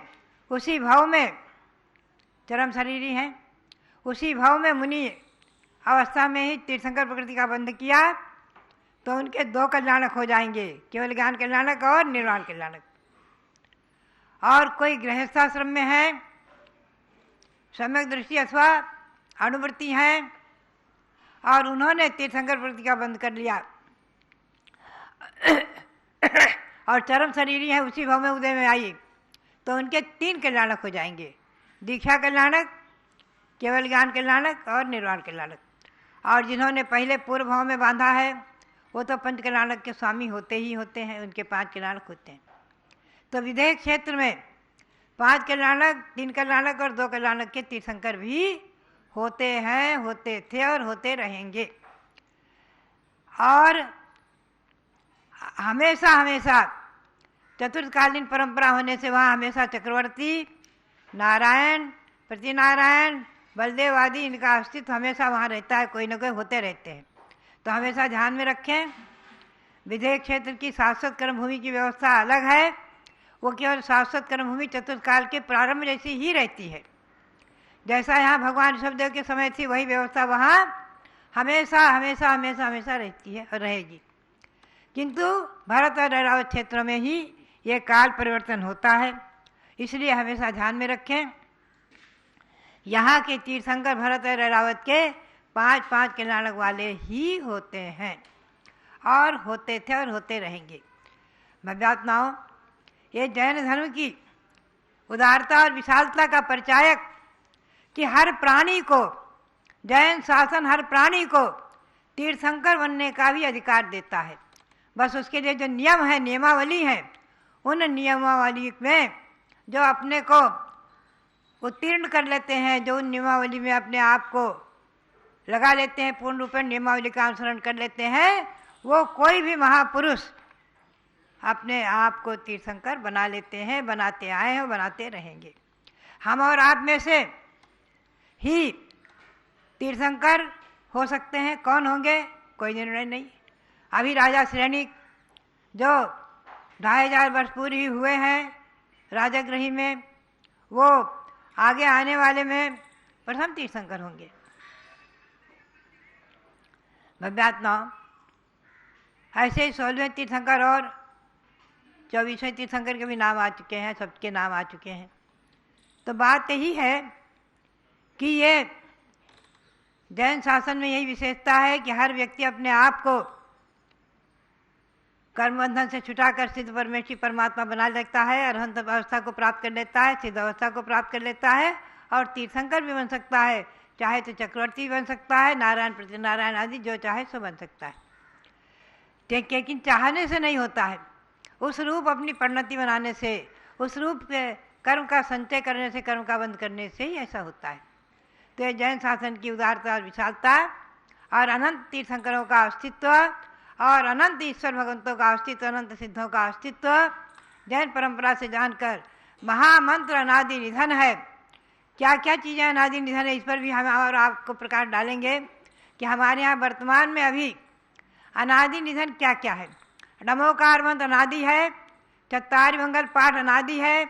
उसी भाव में, चरम शरीरी हैं, उसी भाव में मुनि अवस्था में ही तीर्थंकर प्रकृति का बंध किया तो उनके दो कल्याणक हो जाएंगे, केवल ज्ञान कल्याणक और निर्वाण कल्याणक। और कोई गृहस्थाश्रम में है, सम्यक दृष्टि अथवा अनुभूति है, और उन्होंने तीर्थंकर प्रकृति का बंध कर लिया और चरम शरीरी है, उसी भाव में उदय में आई तो उनके 3 कल्याणक हो जाएंगे, दीक्षा कल्याणक, केवल ज्ञान कल्याणक और निर्वाण कल्याणक। और जिन्होंने पहले पूर्व भाव में बांधा है वो तो पंच कल्याणक के स्वामी होते ही होते हैं, उनके 5 कल्याणक होते हैं। तो विदेह क्षेत्र में 5 कल्याणक, 3 कल्याणक और 2 कल्याणक के तीर्थंकर भी होते हैं, होते थे और होते रहेंगे। और हमेशा हमेशा चतुर्थकालीन परंपरा होने से वहाँ हमेशा चक्रवर्ती, नारायण, प्रतिनारायण, बलदेव आदि इनका अस्तित्व हमेशा वहाँ रहता है, कोई न कोई होते रहते हैं। तो हमेशा ध्यान में रखें, विदेह क्षेत्र की शाश्वत कर्मभूमि की व्यवस्था अलग है, वो केवल शाश्वत कर्मभूमि चतुर्थकाल के प्रारंभ जैसी ही रहती है। जैसा यहाँ भगवान ऋषभदेव के समय थी वही व्यवस्था वहाँ हमेशा हमेशा हमेशा हमेशा रहती है और रहेगी। किंतु भरत और ऐरावत क्षेत्रों में ही ये काल परिवर्तन होता है, इसलिए हमेशा ध्यान में रखें। यहाँ के तीर्थंकर भरत और ऐरावत के 5-5 कल्याणक वाले ही होते हैं और होते थे और होते रहेंगे। भव्यात्माओं, ये जैन धर्म की उदारता और विशालता का परिचायक कि हर प्राणी को, जैन शासन हर प्राणी को तीर्थंकर बनने का भी अधिकार देता है। बस उसके लिए जो नियम है, नियमावली है, उन नियमावली में जो अपने को उत्तीर्ण कर लेते हैं, जो उन नियमावली में अपने आप को लगा लेते हैं, पूर्ण रूप में नियमावली का अनुसरण कर लेते हैं, वो कोई भी महापुरुष अपने आप को तीर्थंकर बना लेते हैं, बनाते आए हैं, बनाते रहेंगे। हम और आप में से ही तीर्थंकर हो सकते हैं, कौन होंगे कोई निर्णय नहीं। अभी राजा श्रेणिक जो 2500 वर्ष पूरे ही हुए हैं राजगृही में, वो आगे आने वाले में प्रथम तीर्थंकर होंगे। भव्यात्माओं, ऐसे ही 16वें तीर्थंकर और 24वें तीर्थंकर के भी नाम आ चुके हैं, सबके नाम आ चुके हैं। तो बात यही है कि ये जैन शासन में यही विशेषता है कि हर व्यक्ति अपने आप को कर्म बंधन से छुटाकर सिद्ध परमेश्वरी परमात्मा बना लेता है, अरहंत अवस्था को प्राप्त कर लेता है, सिद्ध अवस्था को प्राप्त कर लेता है और तीर्थंकर भी बन सकता है। चाहे तो चक्रवर्ती बन सकता है, नारायण, प्रतिनारायण आदि जो चाहे सो बन सकता है। लेकिन चाहने से नहीं होता है, उस रूप अपनी परिणति बनाने से, उस रूप के कर्म का संचय करने से, कर्म का बंध करने से ही ऐसा होता है। तो ये जैन शासन की उदारता और विशालता और अनंत तीर्थंकरों का अस्तित्व और अनंत ईश्वर भगवंतों का अस्तित्व, अनंत सिद्धों का अस्तित्व जैन परंपरा से जानकर महामंत्र अनादि निधन है। क्या क्या चीज़ें अनादि निधन है, इस पर भी हम और आपको प्रकाश डालेंगे कि हमारे यहाँ वर्तमान में अभी अनादि निधन क्या क्या है। नमोकार मंत्र अनादि है, चत्तारी मंगल पाठ अनादि है,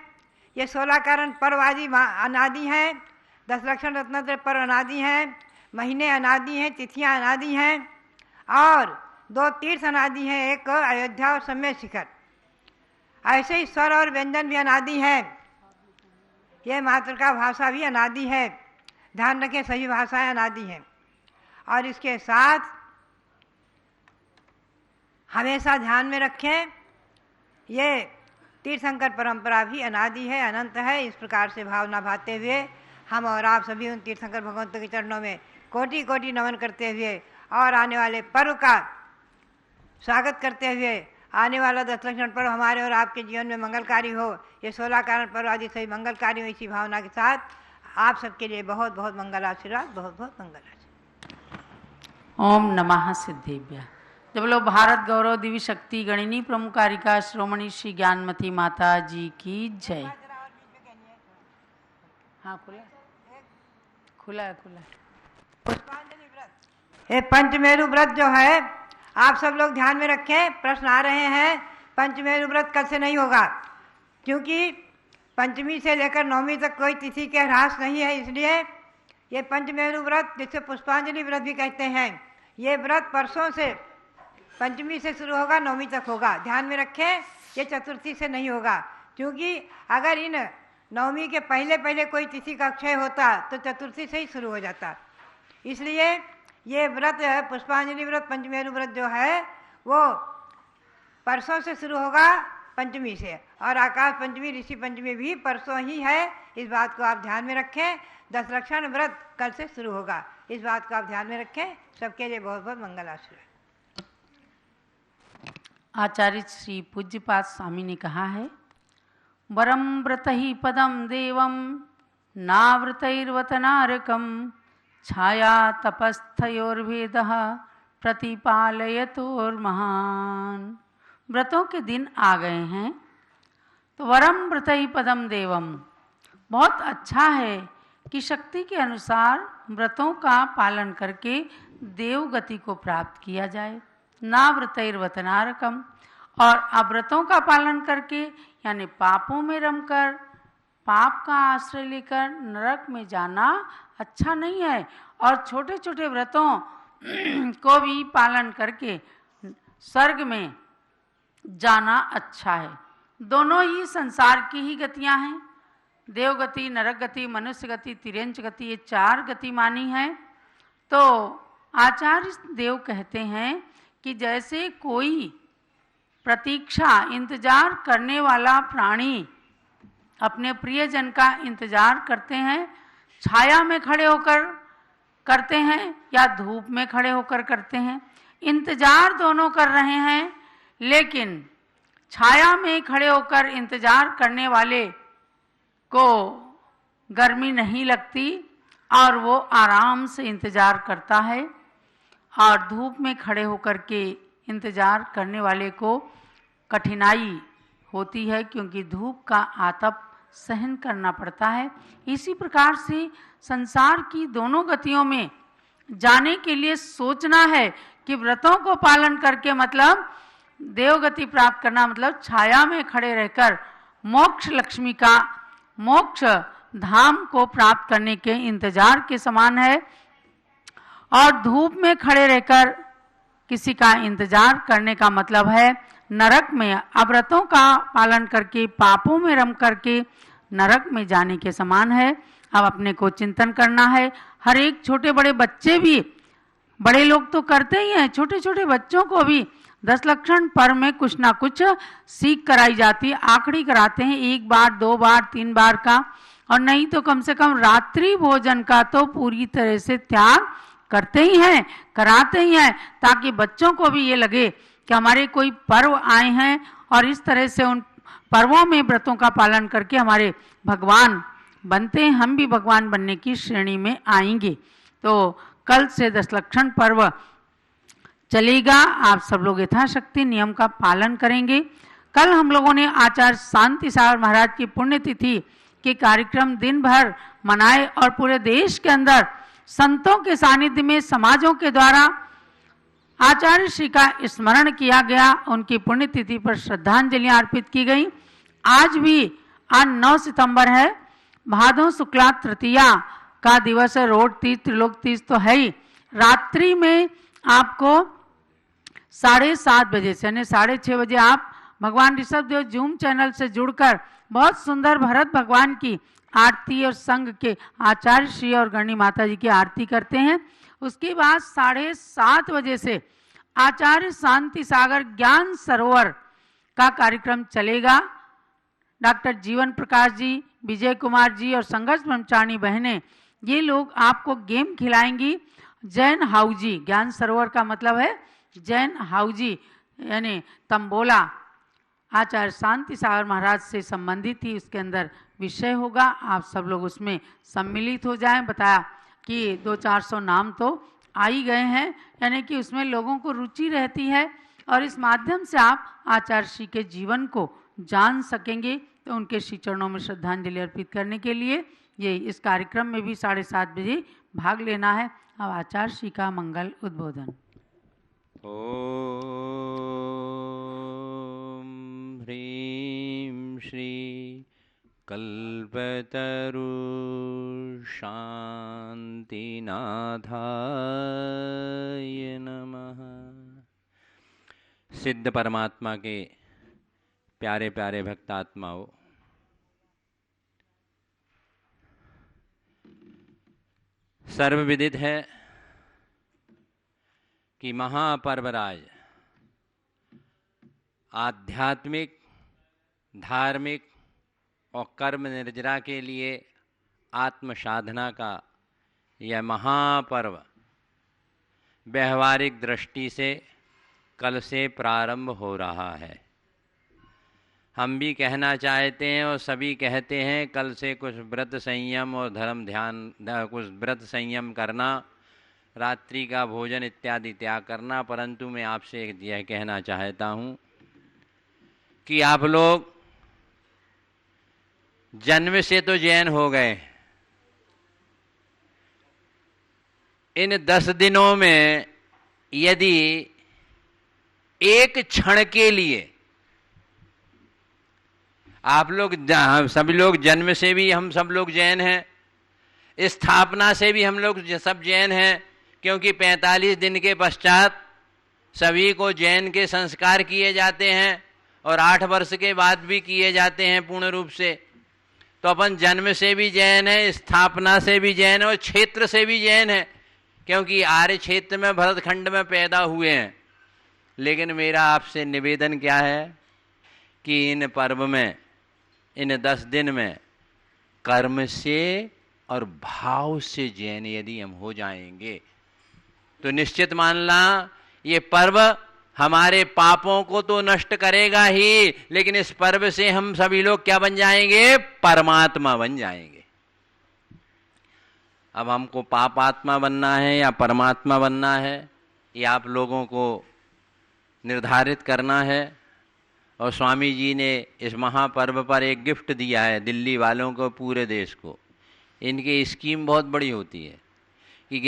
ये 16 कारण पर्व आदि अनादि हैं, 10 लक्षण रत्नत्रय पर्व अनादि हैं, महीने अनादि हैं, तिथियाँ अनादि हैं और 2 तीर्थ अनादि हैं, एक अयोध्या और सम्यक शिखर। ऐसे ही स्वर और व्यंजन भी अनादि है, ये मातृका भाषा भी अनादि है। ध्यान रखें, सभी भाषाएं अनादि हैं। और इसके साथ हमेशा ध्यान में रखें, ये तीर्थंकर परंपरा भी अनादि है, अनंत है। इस प्रकार से भावना भाते हुए हम और आप सभी उन तीर्थंकर भगवंतों के चरणों में कोटि कोटि नमन करते हुए और आने वाले पर्व का स्वागत करते हुए, आने वाला 10 लक्षण पर्व हमारे और आपके जीवन में मंगलकारी हो, ये 16 कारण पर्व आदि सभी मंगलकारी हो। इसी भावना के साथ आप सबके लिए बहुत बहुत मंगल आशीर्वाद, बहुत बहुत मंगल आशीर्वाद। ओम नमः सिद्धेभ्य। जब लोग भारत गौरव दिव्य शक्ति गणिनी प्रमुखारिका श्रोमणी श्री ज्ञानमती माता जी की जय। हाँ, खुला खुला है, खुला है। ये पंचमेरु व्रत जो है, आप सब लोग ध्यान में रखें, प्रश्न आ रहे हैं पंचमेरु व्रत कल से नहीं होगा, क्योंकि पंचमी से लेकर नवमी तक कोई तिथि के ह्रास नहीं है। इसलिए ये पंचमेरु व्रत, जिसे पुष्पांजलि व्रत भी कहते हैं, ये व्रत परसों से पंचमी से शुरू होगा, नवमी तक होगा। ध्यान में रखें, ये चतुर्थी से नहीं होगा, क्योंकि अगर इन नवमी के पहले पहले कोई तिथि का क्षय होता तो चतुर्थी से ही शुरू हो जाता। इसलिए ये व्रत पुष्पांजलि व्रत, पंचमेरु व्रत जो है वो परसों से शुरू होगा, पंचमी से, और आकाश पंचमी, ऋषि पंचमी भी परसों ही है। इस बात को आप ध्यान में रखें। दशलक्षण व्रत कल से शुरू होगा, इस बात को आप ध्यान में रखें। सबके लिए बहुत बहुत मंगल आशीर्वाद। आचार्य श्री पूज्यपाद स्वामी ने कहा है, वरम व्रत ही पदम देवम नावृतैर्वतनारकम छाया तपस्थयोर्भेद प्रतिपालयतोर्महान। व्रतों के दिन आ गए हैं, तो वरम व्रत ही पदम देवम, बहुत अच्छा है कि शक्ति के अनुसार व्रतों का पालन करके देव गति को प्राप्त किया जाए। ना व्रतैर्वतनारकम, और अव्रतों का पालन करके यानी पापों में रमकर, पाप का आश्रय लेकर नरक में जाना अच्छा नहीं है। और छोटे छोटे व्रतों को भी पालन करके स्वर्ग में जाना अच्छा है। दोनों ही संसार की ही गतियां हैं, देव गति, नरक गति, मनुष्य गति, तिर्यंच गति, ये 4 गति मानी है। तो आचार्य देव कहते हैं कि जैसे कोई प्रतीक्षा, इंतजार करने वाला प्राणी अपने प्रियजन का इंतजार करते हैं, छाया में खड़े होकर करते हैं या धूप में खड़े होकर करते हैं, इंतजार दोनों कर रहे हैं, लेकिन छाया में खड़े होकर इंतजार करने वाले को गर्मी नहीं लगती और वो आराम से इंतजार करता है, और धूप में खड़े होकर के इंतजार करने वाले को कठिनाई होती है, क्योंकि धूप का आतप सहन करना पड़ता है। इसी प्रकार से संसार की दोनों गतियों में जाने के लिए सोचना है कि व्रतों को पालन करके मतलब देवगति प्राप्त करना, मतलब छाया में खड़े रहकर मोक्ष लक्ष्मी का, मोक्ष धाम को प्राप्त करने के इंतजार के समान है। और धूप में खड़े रहकर किसी का इंतजार करने का मतलब है नरक में, अव्रतों का पालन करके पापों में रम करके नरक में जाने के समान है। अब अपने को चिंतन करना है। हर एक छोटे बड़े बच्चे भी, बड़े लोग तो करते ही हैं, छोटे छोटे बच्चों को भी 10 लक्षण पर्व में कुछ ना कुछ सीख कराई जाती है, आखड़ी कराते हैं 1 बार 2 बार 3 बार का, और नहीं तो कम से कम रात्रि भोजन का तो पूरी तरह से त्याग करते ही हैं, कराते ही हैं, ताकि बच्चों को भी ये लगे कि हमारे कोई पर्व आए हैं और इस तरह से उन पर्वों में व्रतों का पालन करके हमारे भगवान बनते हैं, हम भी भगवान बनने की श्रेणी में आएंगे। तो कल से 10 लक्षण पर्व चलेगा, आप सब लोग यथाशक्ति नियम का पालन करेंगे। कल हम लोगों ने आचार्य शांति सागर महाराज की पुण्यतिथि के कार्यक्रम दिन भर मनाए और पूरे देश के अंदर संतों के सानिध्य में समाजों के द्वारा आचार्य श्री का स्मरण किया गया, उनकी पुण्यतिथि पर श्रद्धांजलियां अर्पित की गई। आज भी आज 9 सितंबर है, भादों शुक्ला तृतीया का दिवस है, रोड तीज त्रिलोक तीज तो है ही। रात्रि में आपको 7:30 बजे से यानी 6:30 बजे आप भगवान ऋषभ देव जूम चैनल से जुड़कर बहुत सुंदर भरत भगवान की आरती और संघ के आचार्य श्री और गणी माता जी की आरती करते हैं। उसके बाद 7:30 बजे से आचार्य शांति सागर ज्ञान सरोवर का कार्यक्रम चलेगा। डॉक्टर जीवन प्रकाश जी, विजय कुमार जी और संघर्ष ब्रह्मचारिणी बहनें, ये लोग आपको गेम खिलाएंगी। जैन हाउजी, ज्ञान सरोवर का मतलब है जैन हाउजी यानी तंबोला, आचार्य शांति सागर महाराज से संबंधित ही उसके अंदर विषय होगा। आप सब लोग उसमें सम्मिलित हो जाएं। बताया कि 200-400 नाम तो आ ही गए हैं, यानी कि उसमें लोगों को रुचि रहती है और इस माध्यम से आप आचार्य श्री के जीवन को जान सकेंगे। तो उनके श्री चरणों में श्रद्धांजलि अर्पित करने के लिए ये इस कार्यक्रम में भी 7:30 बजे भाग लेना है। अब आचार्य श्री का मंगल उद्बोधन। ओम श्री कल्पतरु शांतिनाथाय नमः। सिद्ध परमात्मा के प्यारे प्यारे भक्तात्माओं, सर्वविदित है कि महापर्वराज आध्यात्मिक, धार्मिक और कर्म निर्जरा के लिए आत्म साधना का यह महापर्व व्यवहारिक दृष्टि से कल से प्रारंभ हो रहा है। हम भी कहना चाहते हैं और सभी कहते हैं कल से कुछ व्रत संयम और धर्म ध्यान, कुछ व्रत संयम करना, रात्रि का भोजन इत्यादि त्याग करना, परंतु मैं आपसे यह कहना चाहता हूँ कि आप लोग जन्म से तो जैन हो गए, इन 10 दिनों में यदि एक क्षण के लिए आप लोग, सभी लोग जन्म से भी हम सब लोग जैन हैं, स्थापना से भी हम लोग सब जैन हैं, क्योंकि 45 दिन के पश्चात सभी को जैन के संस्कार किए जाते हैं और 8 वर्ष के बाद भी किए जाते हैं पूर्ण रूप से। तो अपन जन्म से भी जैन है, स्थापना से भी जैन है और क्षेत्र से भी जैन है, क्योंकि आर्य क्षेत्र में भरतखंड में पैदा हुए हैं। लेकिन मेरा आपसे निवेदन क्या है कि इन पर्व में, इन 10 दिन में कर्म से और भाव से जैन यदि हम हो जाएंगे तो निश्चित मानना ये पर्व हमारे पापों को तो नष्ट करेगा ही, लेकिन इस पर्व से हम सभी लोग क्या बन जाएंगे? परमात्मा बन जाएंगे। अब हमको पापात्मा बनना है या परमात्मा बनना है, ये आप लोगों को निर्धारित करना है। और स्वामी जी ने इस महापर्व पर एक गिफ्ट दिया है दिल्ली वालों को, पूरे देश को। इनकी स्कीम बहुत बड़ी होती है कि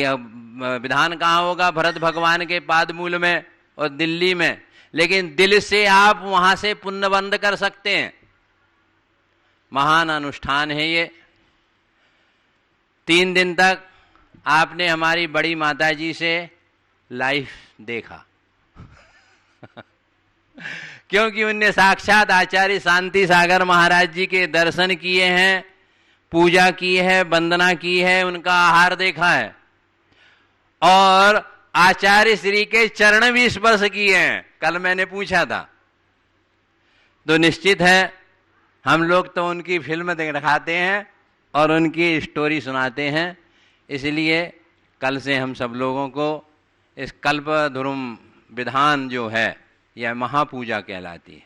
विधान कहाँ होगा? भरत भगवान के पादमूल में और दिल्ली में, लेकिन दिल से आप वहाँ से पुण्य बंद कर सकते हैं। महान अनुष्ठान है ये। 3 दिन तक आपने हमारी बड़ी माता जी से लाइव देखा क्योंकि उनने साक्षात आचार्य शांति सागर महाराज जी के दर्शन किए हैं, पूजा की है, वंदना की है, उनका आहार देखा है और आचार्य श्री के चरण भी स्पर्श किए हैं। कल मैंने पूछा था। तो निश्चित है हम लोग तो उनकी फिल्म दिखाते हैं और उनकी स्टोरी सुनाते हैं, इसलिए कल से हम सब लोगों को इस कल्पद्रुम विधान जो है यह महापूजा कहलाती है।